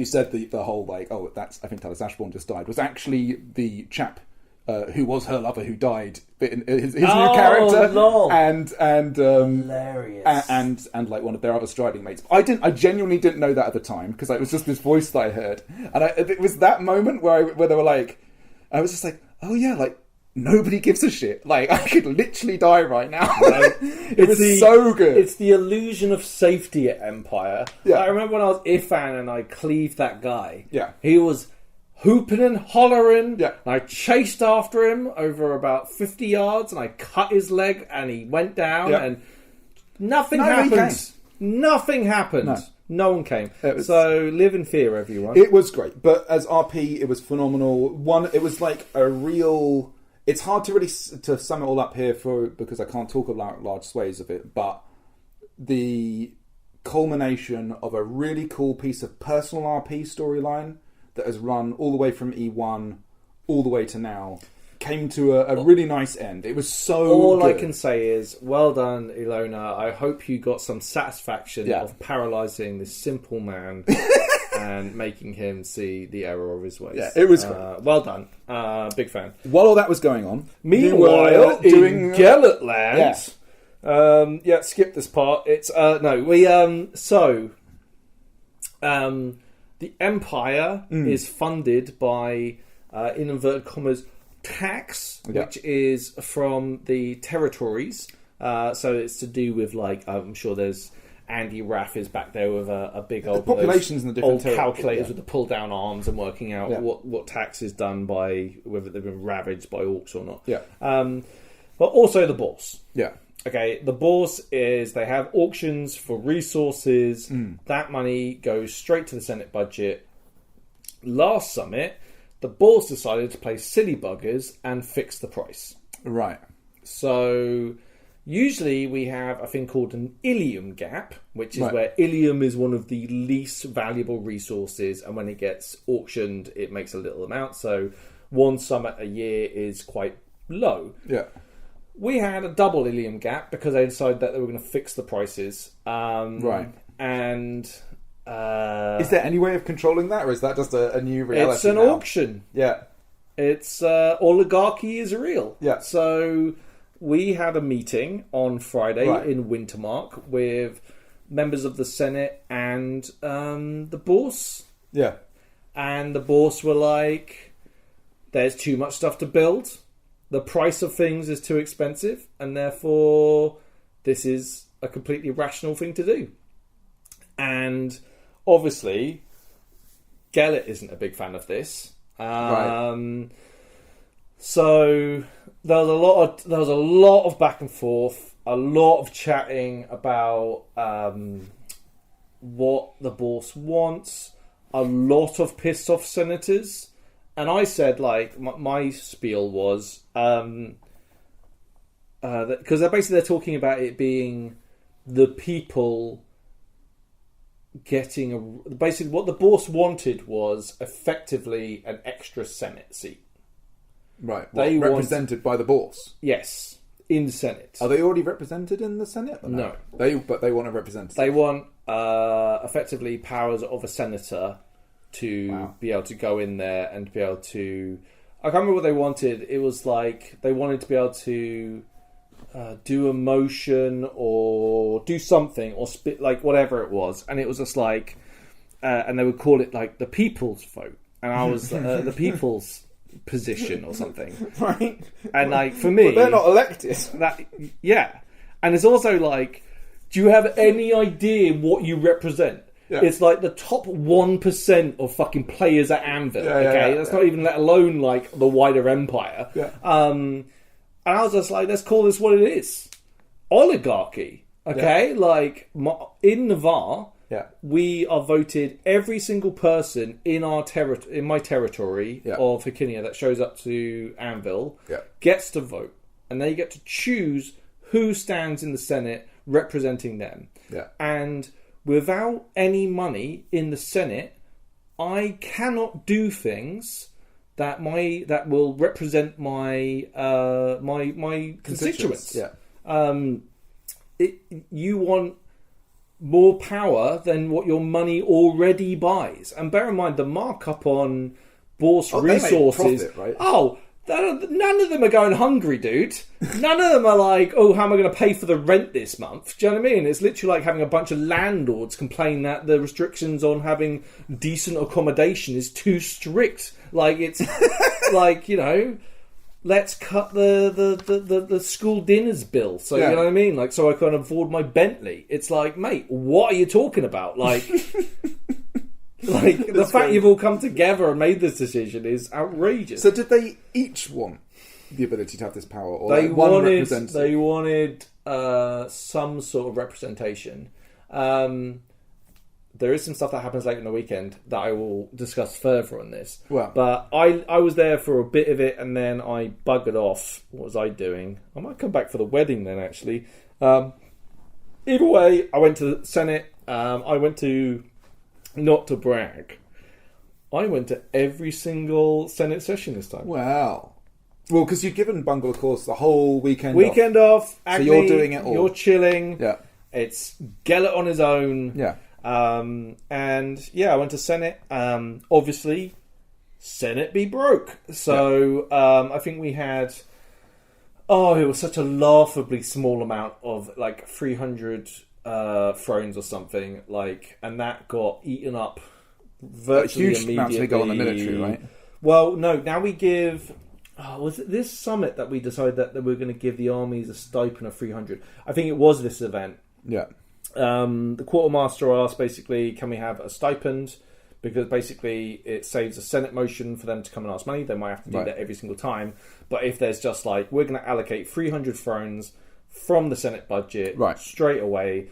Speaker 2: said the whole like, I think Talis Ashbourne just died, was actually the chap who was her lover who died, his new character,
Speaker 1: lol.
Speaker 2: and
Speaker 1: hilarious,
Speaker 2: and like one of their other striding mates. I genuinely didn't know that at the time because it was just this voice that I heard, and it was that moment where they were like, I was just like, oh yeah, like nobody gives a shit. Like I could literally die right now. It was so good.
Speaker 1: It's the illusion of safety at Empire.
Speaker 2: Yeah.
Speaker 1: I remember when I was Ifan and I cleaved that guy.
Speaker 2: Yeah.
Speaker 1: He was hooping and hollering.
Speaker 2: Yeah.
Speaker 1: And I chased after him over about 50 yards and I cut his leg and he went down and nothing happened. Nothing happened. No one came. So live in fear, everyone.
Speaker 2: It was great. But as RP, it was phenomenal. It was like a real... It's hard to really to sum it all up here because I can't talk about large swathes of it, but the culmination of a really cool piece of personal RP storyline that has run all the way from E1 all the way to now came to a really nice end. It was so
Speaker 1: all
Speaker 2: good.
Speaker 1: I can say is, well done, Ilona. I hope you got some satisfaction of paralysing this simple man and making him see the error of his ways.
Speaker 2: Yeah, it was great.
Speaker 1: Well done. Big fan.
Speaker 2: While all that was going on,
Speaker 1: meanwhile, in Gellertland... skip this part. It's the Empire is funded by in inverted commas tax, which is from the territories. So it's to do with like I'm sure there's Andy Raff is back there with a big old
Speaker 2: populations in the different
Speaker 1: calculators with the pull down arms and working out what tax is done by whether they've been ravaged by orcs or not.
Speaker 2: Yeah.
Speaker 1: But also the bourse.
Speaker 2: Yeah.
Speaker 1: Okay, the bourse is they have auctions for resources. That money goes straight to the Senate budget. Last summit, the bourse decided to play silly buggers and fix the price.
Speaker 2: Right.
Speaker 1: So usually we have a thing called an Ilium gap, which is where Ilium is one of the least valuable resources, and when it gets auctioned, it makes a little amount. So one summit a year is quite low.
Speaker 2: Yeah.
Speaker 1: We had a double Ilium gap because they decided that they were going to fix the prices.
Speaker 2: Right.
Speaker 1: And...
Speaker 2: is there any way of controlling that, or is that just a new reality?
Speaker 1: It's an auction.
Speaker 2: Yeah.
Speaker 1: It's oligarchy is real.
Speaker 2: Yeah.
Speaker 1: So we had a meeting on Friday in Wintermark with members of the Senate and the bourse.
Speaker 2: Yeah.
Speaker 1: And the bourse were like, there's too much stuff to build. The price of things is too expensive, and therefore this is a completely rational thing to do. And obviously, Gellert isn't a big fan of this. So there was a lot of back and forth, a lot of chatting about what the bourse wants, a lot of pissed off senators. And I said, like, my spiel was because they're talking about it being the people getting basically what the bourse wanted was effectively an extra Senate seat.
Speaker 2: Right. They represented by the bourse.
Speaker 1: Yes, in the Senate.
Speaker 2: Are they already represented in the Senate? Or no. But they want a representative.
Speaker 1: They want effectively powers of a senator to be able to go in there and be able to... I can't remember what they wanted. It was like they wanted to be able to do a motion or do something or spit, like whatever it was. And it was just like... and they would call it like the people's vote. And I was the people's position or something.
Speaker 2: Right.
Speaker 1: And like for me,
Speaker 2: but they're not elected.
Speaker 1: And it's also like, do you have any idea what you represent? Yeah. It's like the top 1% of fucking players at Anvil. That's not even let alone like the wider empire.
Speaker 2: Yeah.
Speaker 1: And I was just like, let's call this what it is: oligarchy. Okay, like in Navarre.
Speaker 2: Yeah.
Speaker 1: We are voted, every single person in our in my territory of Hakinia that shows up to Anvil gets to vote, and they get to choose who stands in the Senate representing them.
Speaker 2: Yeah.
Speaker 1: And without any money in the Senate, I cannot do things that will represent my my constituents.
Speaker 2: Yeah.
Speaker 1: You want more power than what your money already buys. And bear in mind, the markup on bourse resources...
Speaker 2: Profit, right?
Speaker 1: None of them are going hungry, dude. None of them are like, oh, how am I going to pay for the rent this month? Do you know what I mean? It's literally like having a bunch of landlords complain that the restrictions on having decent accommodation is too strict. Like, it's like, you know... Let's cut the school dinners bill. So you know what I mean? Like, so I can afford my Bentley. It's like, mate, what are you talking about? Like, the fact you've all come together and made this decision is outrageous.
Speaker 2: So did they each want the ability to have this power, or
Speaker 1: they
Speaker 2: like one
Speaker 1: wanted
Speaker 2: representative?
Speaker 1: They wanted some sort of representation. There is some stuff that happens later in the weekend that I will discuss further on this.
Speaker 2: Well,
Speaker 1: but I was there for a bit of it, and then I buggered off. What was I doing? I might come back for the wedding then, actually. Either way, I went to the Senate. I went to, not to brag, I went to every single Senate session this time.
Speaker 2: Wow. Well, because you've given Bungle, of course, the whole weekend
Speaker 1: off.
Speaker 2: Acme, so you're doing it all.
Speaker 1: You're chilling.
Speaker 2: Yeah.
Speaker 1: It's Gellert on his own.
Speaker 2: Yeah.
Speaker 1: And I went to Senate. Obviously, Senate be broke. So I think we had, it was such a laughably small amount of like 300 thrones or something, like, and that got eaten up virtually
Speaker 2: huge
Speaker 1: immediately.
Speaker 2: Amounts to go on the military, right?
Speaker 1: Well, no. Now we give. Was it this summit that we decided that we're going to give the armies a stipend of 300? I think it was this event.
Speaker 2: Yeah.
Speaker 1: The quartermaster asked basically, can we have a stipend? Because basically it saves a Senate motion for them to come and ask money. They might have to do that every single time. But if there's just like, we're going to allocate 300 thrones from the Senate budget straight away.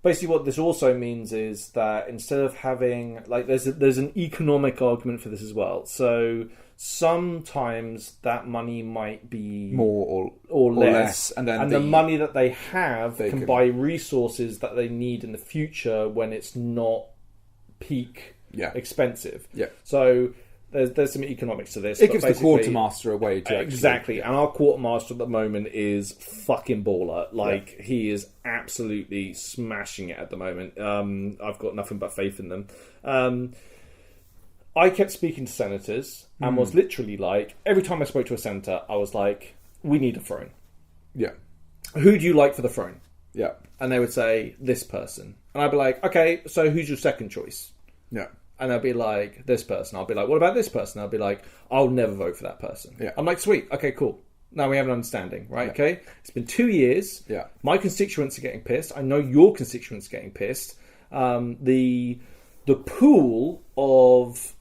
Speaker 1: Basically what this also means is that instead of having, like, there's an economic argument for this as well. So sometimes that money might be
Speaker 2: more
Speaker 1: or less,
Speaker 2: and then
Speaker 1: the money that they have can buy resources that they need in the future when it's not peak expensive.
Speaker 2: Yeah.
Speaker 1: So there's some economics to this.
Speaker 2: It gives the quartermaster a way to
Speaker 1: exactly. And our quartermaster at the moment is fucking baller. Like he is absolutely smashing it at the moment. I've got nothing but faith in them. I kept speaking to senators and was literally like, every time I spoke to a senator, I was like, we need a throne.
Speaker 2: Yeah.
Speaker 1: Who do you like for the throne?
Speaker 2: Yeah.
Speaker 1: And they would say, this person. And I'd be like, okay, so who's your second choice?
Speaker 2: Yeah.
Speaker 1: And they'll be like, this person. I'll be like, what about this person? I'll be like, I'll never vote for that person.
Speaker 2: Yeah.
Speaker 1: I'm like, sweet. Okay, cool. Now we have an understanding, right? Yeah. Okay. It's been 2 years.
Speaker 2: Yeah.
Speaker 1: My constituents are getting pissed. I know your constituents are getting pissed. The pool of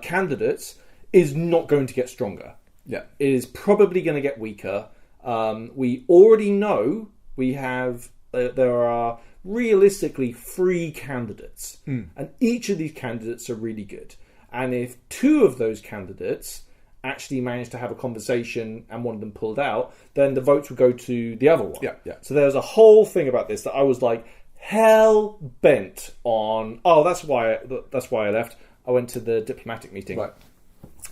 Speaker 1: candidates is not going to get stronger.
Speaker 2: Yeah.
Speaker 1: It is probably going to get weaker. We already know we have, there are realistically 3 candidates. And each of these candidates are really good. And if 2 of those candidates actually manage to have a conversation and one of them pulled out, then the votes would go to the other one.
Speaker 2: Yeah, yeah.
Speaker 1: So there's a whole thing about this that I was like, hell bent on. That's why I left. I went to the diplomatic meeting,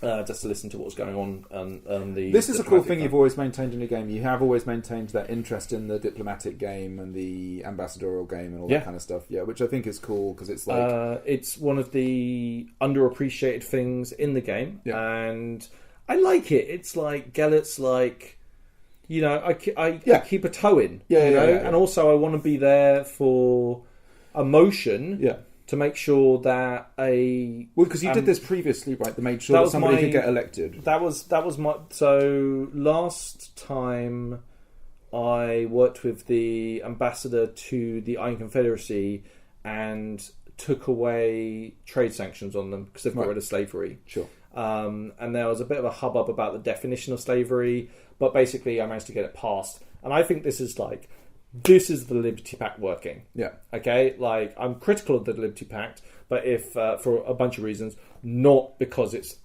Speaker 1: just to listen to what was going on.
Speaker 2: This is a cool thing you've always maintained in your game. You have always maintained that interest in the diplomatic game and the ambassadorial game and all that kind of stuff. Yeah, which I think is cool because it's like
Speaker 1: it's one of the underappreciated things in the game, and I like it. It's like Gellert's like. You know, I keep a toe in. And also I want to be there for emotion.
Speaker 2: Yeah.
Speaker 1: to make sure that
Speaker 2: because you did this previously, right? To make sure that somebody could get elected.
Speaker 1: That was my. So last time I worked with the ambassador to the Iron Confederacy and took away trade sanctions on them because they've got rid of slavery.
Speaker 2: Sure.
Speaker 1: And there was a bit of a hubbub about the definition of slavery, but basically I managed to get it passed. And I think this is the Liberty Pact working.
Speaker 2: Yeah.
Speaker 1: Okay? Like, I'm critical of the Liberty Pact, but if for a bunch of reasons, not because it's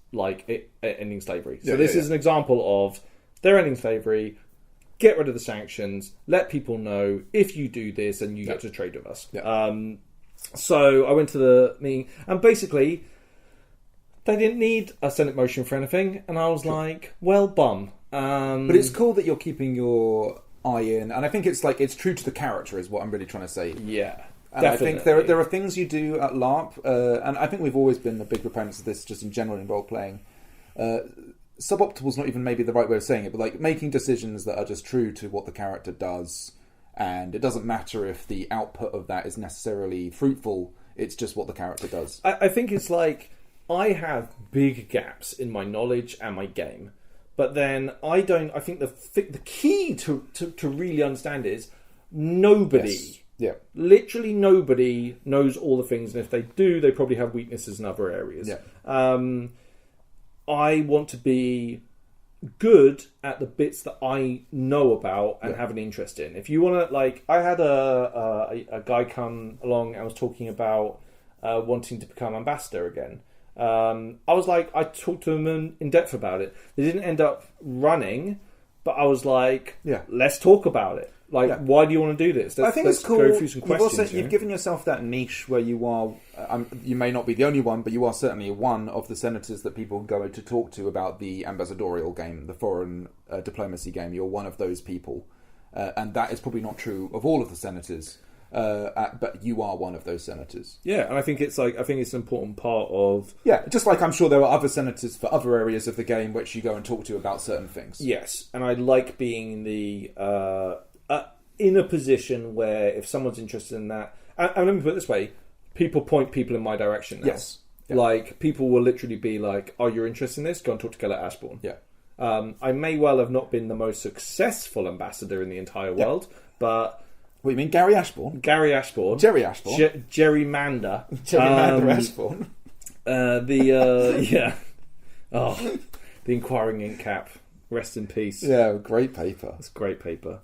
Speaker 1: ending slavery. So this is an example of they're ending slavery, get rid of the sanctions, let people know if you do this and you get to trade with us.
Speaker 2: Yeah.
Speaker 1: So I went to the meeting, and basically they didn't need a Senate motion for anything, and I was like, well, bum.
Speaker 2: But it's cool that you're keeping your eye in, and I think it's true to the character is what I'm really trying to say.
Speaker 1: Yeah,
Speaker 2: and definitely. I think there are things you do at LARP, and I think we've always been the big proponents of this just in general in role-playing. Suboptimal's not even maybe the right way of saying it, but making decisions that are just true to what the character does, and it doesn't matter if the output of that is necessarily fruitful, it's just what the character does.
Speaker 1: I think it's I have big gaps in my knowledge and my game. But then I think the key to really understand is nobody, literally nobody knows all the things. And if they do, they probably have weaknesses in other areas.
Speaker 2: Yeah.
Speaker 1: I want to be good at the bits that I know about and have an interest in. If you want to, I had a guy come along and was talking about wanting to become ambassador again. I talked to them in depth about it. They didn't end up running, but I was like, let's talk about it. Why do you want to do this?
Speaker 2: I think it's cool.
Speaker 1: Go through some questions.
Speaker 2: You've given yourself that niche where you are, you may not be the only one, but you are certainly one of the senators that people go to talk to about the ambassadorial game, the foreign diplomacy game. You're one of those people. And that is probably not true of all of the senators. But you are one of those senators.
Speaker 1: Yeah, and I think it's an important part of...
Speaker 2: Yeah, just like I'm sure there are other senators for other areas of the game which you go and talk to about certain things.
Speaker 1: Yes, and I like being in a position where if someone's interested in that... And let me put it this way, people point people in my direction now.
Speaker 2: Yes. Yeah.
Speaker 1: People will literally be like, oh, you're interested in this? Go and talk to Gellert Ashbourne.
Speaker 2: Yeah.
Speaker 1: I may well have not been the most successful ambassador in the entire world, but...
Speaker 2: What, you mean Gary Ashbourne?
Speaker 1: Gary Ashbourne.
Speaker 2: Jerry Ashbourne.
Speaker 1: Gerrymander.
Speaker 2: Gerrymander Ashbourne.
Speaker 1: The Inquiring Ink Cap. Rest in peace.
Speaker 2: Yeah, great paper.
Speaker 1: It's great paper.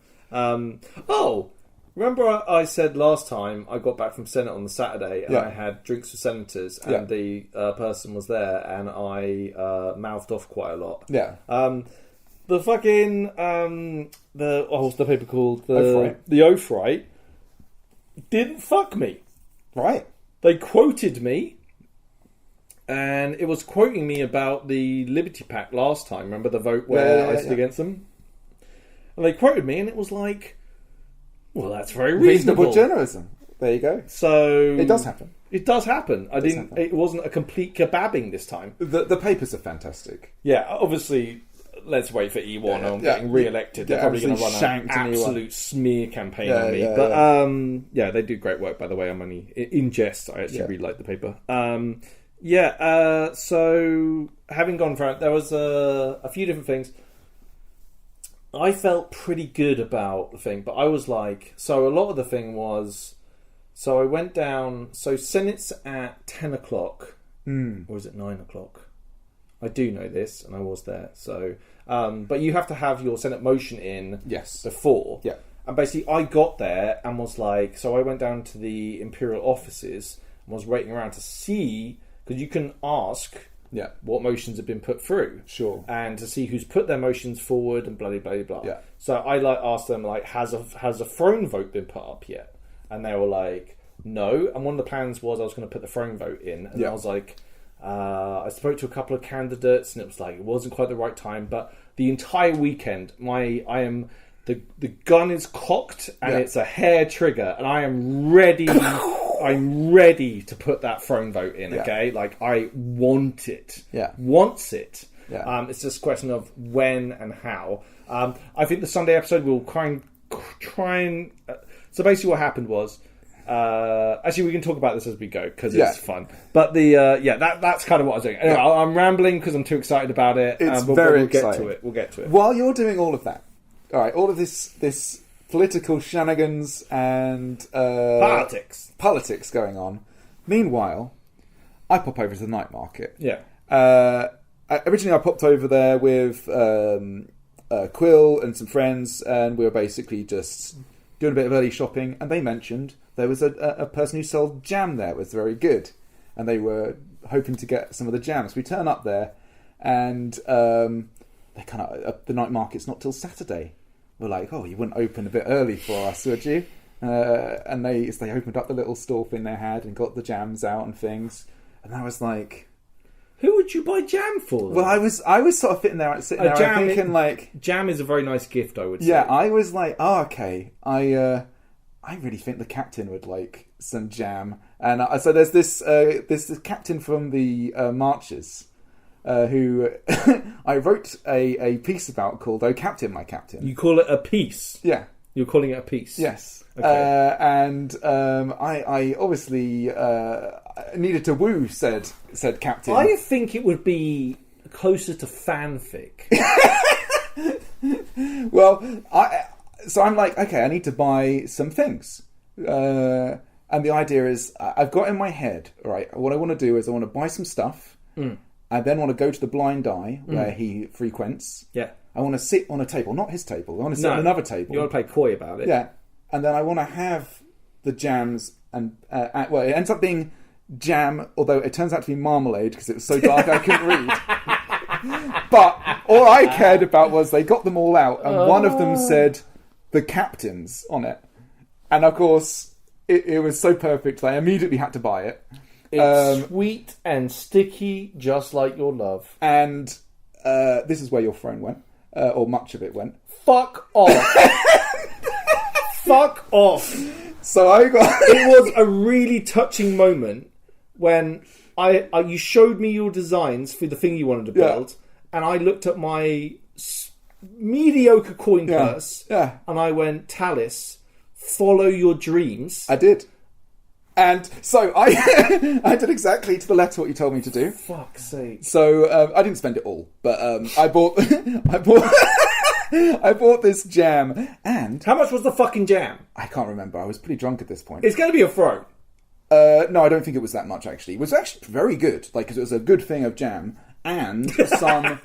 Speaker 1: Remember I said last time I got back from Senate on the Saturday and I had drinks with senators and the person was there and I mouthed off quite a lot.
Speaker 2: Yeah.
Speaker 1: The fucking what's the paper called? The Oath Right didn't fuck me.
Speaker 2: Right.
Speaker 1: They quoted me, and it was quoting me about the Liberty Pact last time. Remember the vote where I stood against them? And they quoted me, and it was like, well, that's very reasonable
Speaker 2: journalism. There you go.
Speaker 1: So
Speaker 2: it does happen.
Speaker 1: It does happen. It wasn't a complete kebabbing this time.
Speaker 2: The papers are fantastic.
Speaker 1: Yeah, obviously. Let's wait for E1 on getting re-elected. They're probably going to run an absolute smear campaign on me. But they do great work, by the way. I'm only in jest. I actually really like the paper. So having gone for it, there was a few different things. I felt pretty good about the thing, but I was like, so a lot of the thing was, so I went down. So Senate's at 10 o'clock, or is it 9 o'clock? I do know this, and I was there. So, but you have to have your Senate motion in before.
Speaker 2: Yeah.
Speaker 1: And basically, I got there and was like, so I went down to the Imperial offices and was waiting around to see, because you can ask what motions have been put through.
Speaker 2: Sure.
Speaker 1: And to see who's put their motions forward and blah, blah, blah, blah.
Speaker 2: Yeah.
Speaker 1: So I asked them, has a throne vote been put up yet? And they were like, no. And one of the plans was I was going to put the throne vote in. And I was like... I spoke to a couple of candidates and it was like it wasn't quite the right time, but the entire weekend the gun is cocked and it's a hair trigger and I am ready I'm ready to put that throne vote in. Okay, I want it. Wants it. It's just a question of when and how. I think the Sunday episode will try and so basically what happened was Actually, we can talk about this as we go because it's fun. But that's kind of what I was doing. Anyway, I'm rambling because I'm too excited about it.
Speaker 2: It's very
Speaker 1: exciting.
Speaker 2: We'll
Speaker 1: get to it.
Speaker 2: While you're doing all of that, all right, all of this political shenanigans and politics going on. Meanwhile, I pop over to the night market.
Speaker 1: Yeah.
Speaker 2: Originally, I popped over there with Quill and some friends, and we were basically just doing a bit of early shopping. And they mentioned there was a person who sold jam there. It was very good, and they were hoping to get some of the jam. So we turn up there, and they kind of the night market's not till Saturday. We're like, oh, you wouldn't open a bit early for us, would you? And they opened up the little store thing they had and got the jams out and things. And I was like,
Speaker 1: who would you buy jam for?
Speaker 2: Well, I was sort of sitting there thinking like,
Speaker 1: jam is a very nice gift, I would say.
Speaker 2: Yeah, I was like, oh, okay. I really think the captain would like some jam. And so there's this captain from the marches. Who I wrote a piece about called "Oh Captain, My Captain."
Speaker 1: You call it a piece?
Speaker 2: Yeah.
Speaker 1: You're calling it a piece?
Speaker 2: Yes.
Speaker 1: Okay.
Speaker 2: I obviously needed to woo said captain.
Speaker 1: I think it would be closer to fanfic.
Speaker 2: Well, so I'm like, okay, I need to buy some things. And the idea is, I've got in my head, all right, what I want to do is I want to buy some stuff. I then want to go to the blind eye where he frequents. Yeah. I want to sit on a table, not his table. I want to sit on another table.
Speaker 1: You want to play coy about it.
Speaker 2: Yeah. And then I want to have the jams and... well, it ends up being jam, although it turns out to be marmalade because it was so dark I couldn't read. But all I cared about was they got them all out and one of them said the captains on it. And of course, it was so perfect that I immediately had to buy it.
Speaker 1: It's sweet and sticky, just like your love.
Speaker 2: And this is where your phone went, or much of it went.
Speaker 1: Fuck off. Fuck off.
Speaker 2: So I got...
Speaker 1: It was a really touching moment when you showed me your designs for the thing you wanted to build, and I looked at my mediocre coin purse, and I went, Talis, follow your dreams.
Speaker 2: I did. And so I did exactly to the letter what you told me to do.
Speaker 1: Fuck's sake.
Speaker 2: So I didn't spend it all, but I bought I bought this jam. And
Speaker 1: how much was the fucking jam?
Speaker 2: I can't remember. I was pretty drunk at this point.
Speaker 1: It's going to be a throw.
Speaker 2: No, I don't think it was that much actually. It was actually very good. Like, 'cause it was a good thing of jam and some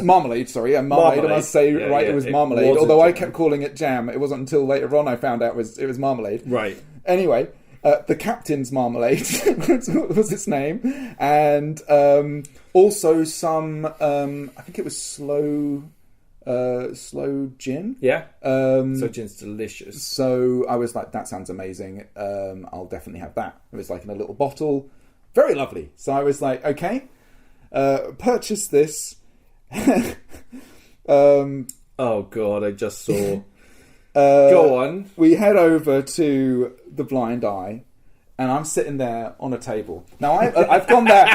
Speaker 2: marmalade. Sorry, marmalade. I must say, it was marmalade. Although I kept calling it jam. It wasn't until later on I found out it was marmalade.
Speaker 1: Right.
Speaker 2: Anyway. The Captain's Marmalade was its name, and also some. I think it was slow gin.
Speaker 1: Yeah. Slow gin's delicious.
Speaker 2: So I was like, that sounds amazing. I'll definitely have that. It was like in a little bottle, very lovely. So I was like, okay, purchase this.
Speaker 1: Oh God, I just saw. Go on.
Speaker 2: We head over to the blind eye, and I'm sitting there on a table. Now I've gone there.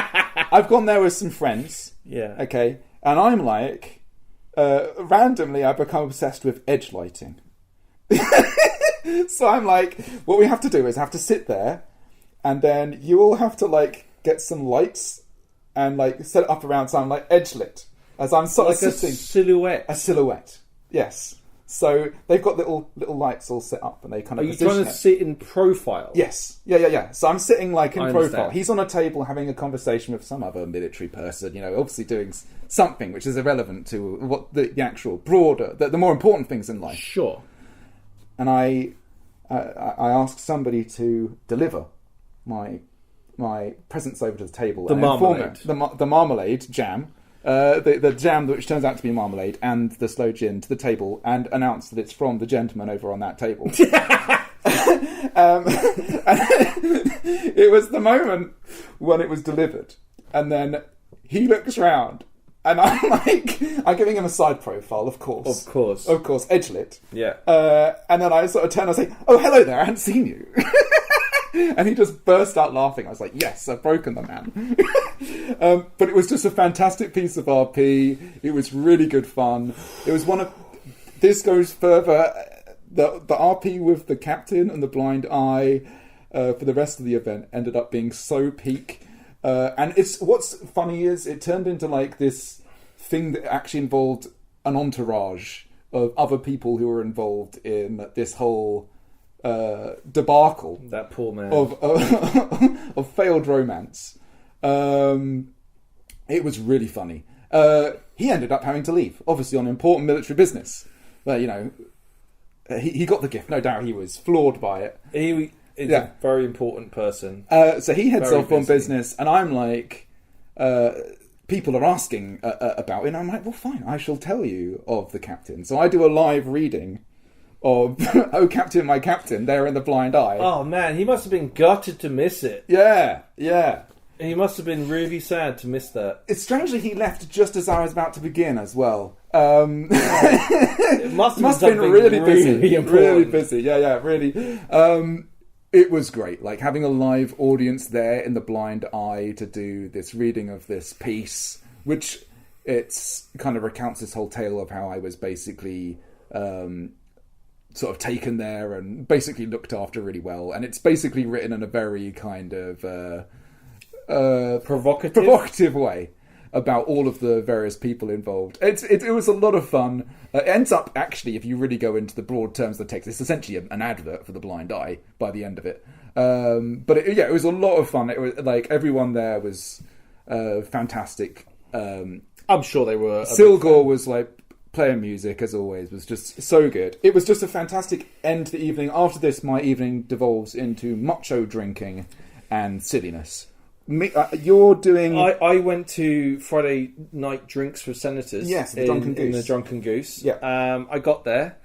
Speaker 2: I've gone there with some friends.
Speaker 1: Yeah.
Speaker 2: Okay, and I'm like, randomly, I become obsessed with edge lighting. So I'm like, what we have to do is I have to sit there, and then you all have to like get some lights and like set it up around so I'm like edge lit as I'm sort of sitting.
Speaker 1: A silhouette.
Speaker 2: Yes. So they've got little lights all set up, and they kind of.
Speaker 1: Are you trying to sit in profile?
Speaker 2: Yes, yeah. So I'm sitting like in profile.
Speaker 1: Understand.
Speaker 2: He's on a table having a conversation with some other military person. You know, obviously doing something which is irrelevant to what the actual broader, the more important things in life.
Speaker 1: Sure.
Speaker 2: And I asked somebody to deliver my presents over to the table.
Speaker 1: The marmalade,
Speaker 2: the marmalade jam. The jam, which turns out to be marmalade, and the slow gin to the table, and announce that it's from the gentleman over on that table. It was the moment when it was delivered, and then he looks round, and I'm giving him a side profile, of course, edge lit,
Speaker 1: yeah,
Speaker 2: and then I sort of turn and say, "Oh, hello there, I hadn't seen you." And he just burst out laughing. I was like, yes, I've broken the man. But it was just a fantastic piece of RP. It was really good fun. It was this goes further the RP with the captain and the blind eye for the rest of the event ended up being so peak. And it's what's funny is it turned into like this thing that actually involved an entourage of other people who were involved in this whole debacle.
Speaker 1: That poor man
Speaker 2: of failed romance. It was really funny. He ended up having to leave, obviously on important military business. But he got the gift. No doubt he was floored by it.
Speaker 1: He is a very important person.
Speaker 2: So he heads off on business, and I'm like, people are asking about it, and I'm like, well, fine, I shall tell you of the captain. So I do a live reading of Oh Captain, My Captain, there in the blind eye.
Speaker 1: Oh man, he must have been gutted to miss it.
Speaker 2: Yeah.
Speaker 1: He must have been really sad to miss that.
Speaker 2: It's strangely he left just as I was about to begin as well.
Speaker 1: It must have
Speaker 2: been really busy.
Speaker 1: Important.
Speaker 2: Really busy. Yeah, really. It was great, like having a live audience there in the blind eye to do this reading of this piece, which it's kind of recounts this whole tale of how I was basically sort of taken there and basically looked after really well. And it's basically written in a very kind of provocative way about all of the various people involved. It was a lot of fun. It ends up, actually, if you really go into the broad terms of the text, it's essentially an advert for the blind eye by the end of it. But it was a lot of fun. It was like everyone there was fantastic.
Speaker 1: I'm sure they were.
Speaker 2: Silgor was like playing music as always, was just so good. It was just a fantastic end to the evening. After this, my evening devolves into macho drinking and silliness. You're doing...
Speaker 1: I went to Friday night drinks with senators.
Speaker 2: Yes, the Drunken Goose.
Speaker 1: In the Drunken Goose.
Speaker 2: Yeah.
Speaker 1: I got there.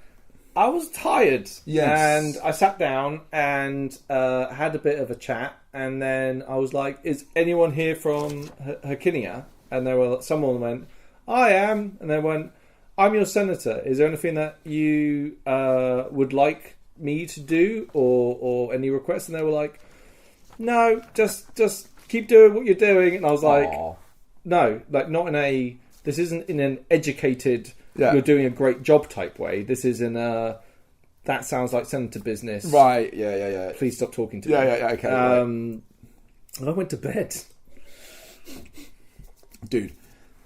Speaker 1: I was tired.
Speaker 2: Yes.
Speaker 1: And I sat down and had a bit of a chat. And then I was like, is anyone here from Herkinia? And someone went, I am. And they went, I'm your senator. Is there anything that you would like me to do or any requests? And they were like, no, just keep doing what you're doing. And I was like,
Speaker 2: aww.
Speaker 1: No, like not in a, this isn't in an educated,
Speaker 2: yeah,
Speaker 1: you're doing a great job type way. This is in a, that sounds like senator business.
Speaker 2: Right, yeah.
Speaker 1: Please stop talking to me.
Speaker 2: Yeah, okay.
Speaker 1: And I went to bed.
Speaker 2: Dude,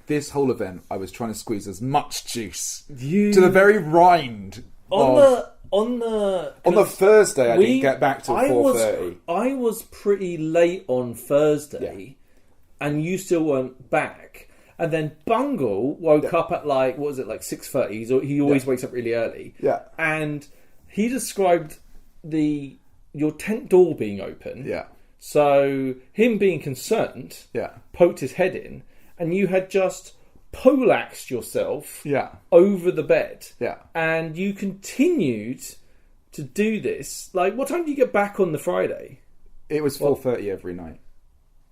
Speaker 2: this whole event, I was trying to squeeze as much juice to the very rind.
Speaker 1: On the
Speaker 2: Thursday, I didn't get back till 4:30.
Speaker 1: I was pretty late on Thursday, and you still weren't back. And then Bungle woke up at like 6:30. He always wakes up really early.
Speaker 2: Yeah,
Speaker 1: and he described your tent door being open.
Speaker 2: Yeah.
Speaker 1: So him being concerned.
Speaker 2: Yeah.
Speaker 1: Poked his head in, and you had just poleaxed yourself over the bed.
Speaker 2: Yeah.
Speaker 1: And you continued to do this. Like, what time did you get back on the Friday?
Speaker 2: It was 4:30 every night.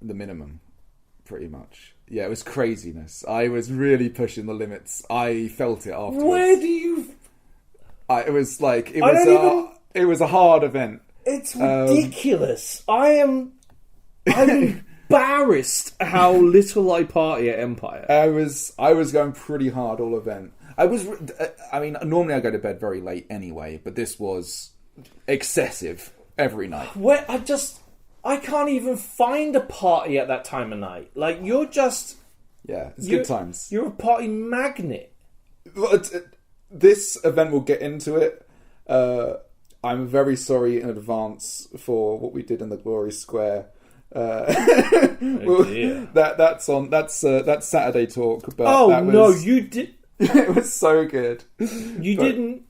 Speaker 2: The minimum, pretty much. Yeah, it was craziness. I was really pushing the limits. I felt it afterwards.
Speaker 1: Where do you...
Speaker 2: It was like... It was a hard event.
Speaker 1: It's ridiculous. I'm embarrassed how little I party at Empire.
Speaker 2: I was going pretty hard all event. Normally I go to bed very late anyway, but this was excessive every night.
Speaker 1: I can't even find a party at that time of night. Like, you're just...
Speaker 2: Yeah, it's good times.
Speaker 1: You're a party magnet.
Speaker 2: This event, we'll get into it. I'm very sorry in advance for what we did in the Glory Square. That's Saturday talk. But
Speaker 1: you did.
Speaker 2: It was so good.
Speaker 1: You didn't.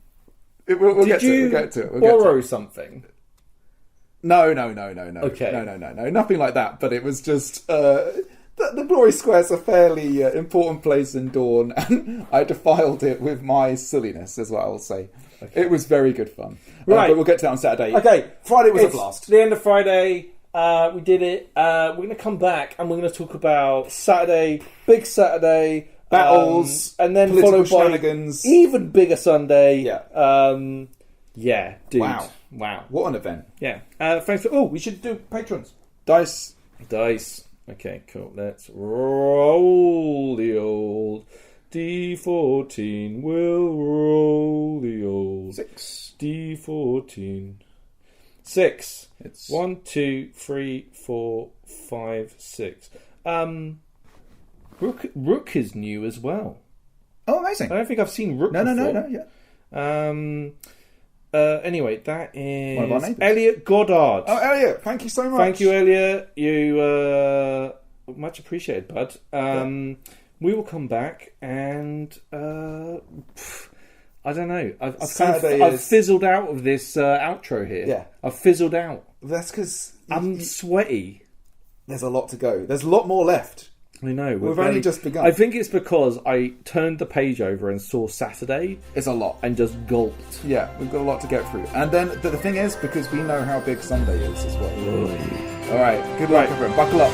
Speaker 2: We'll get to it.
Speaker 1: Borrow something.
Speaker 2: No.
Speaker 1: Okay.
Speaker 2: No, nothing like that. But it was just the Glory Square is a fairly important place in Dawn, and I defiled it with my silliness, is what I will say. Okay. It was very good fun. Right, but we'll get to that on Saturday.
Speaker 1: Okay,
Speaker 2: Friday was a blast.
Speaker 1: The end of Friday. We did it. We're going to come back and we're going to talk about Saturday, big Saturday.
Speaker 2: Battles,
Speaker 1: and then followed
Speaker 2: shenanigans.
Speaker 1: By even bigger Sunday.
Speaker 2: Yeah.
Speaker 1: Dude.
Speaker 2: Wow. What an event.
Speaker 1: Yeah. Thanks for... we should do patrons.
Speaker 2: Dice.
Speaker 1: Okay, cool. Let's roll the old D14 will roll the old
Speaker 2: 6.
Speaker 1: D14. 6.
Speaker 2: It's
Speaker 1: 1, 2, 3, 4, 5, 6. Rook is new as well.
Speaker 2: Oh, amazing.
Speaker 1: I don't think I've seen Rook
Speaker 2: No,
Speaker 1: before.
Speaker 2: yeah.
Speaker 1: Anyway, that is
Speaker 2: one of our neighbours.
Speaker 1: Elliot Goddard.
Speaker 2: Oh, Elliot, thank you so much.
Speaker 1: Thank you, Elliot. You much appreciated, bud. We will come back and I don't know. I've fizzled out of this outro here.
Speaker 2: Yeah,
Speaker 1: I've fizzled out.
Speaker 2: That's because
Speaker 1: I'm sweaty.
Speaker 2: There's a lot to go. There's a lot more left.
Speaker 1: I know.
Speaker 2: We've only just begun.
Speaker 1: I think it's because I turned the page over and saw Saturday.
Speaker 2: It's a lot.
Speaker 1: And just gulped.
Speaker 2: Yeah, we've got a lot to get through. And then the thing is, because we know how big Sunday is as well.
Speaker 1: Oh.
Speaker 2: All right, good luck, everyone. Buckle up.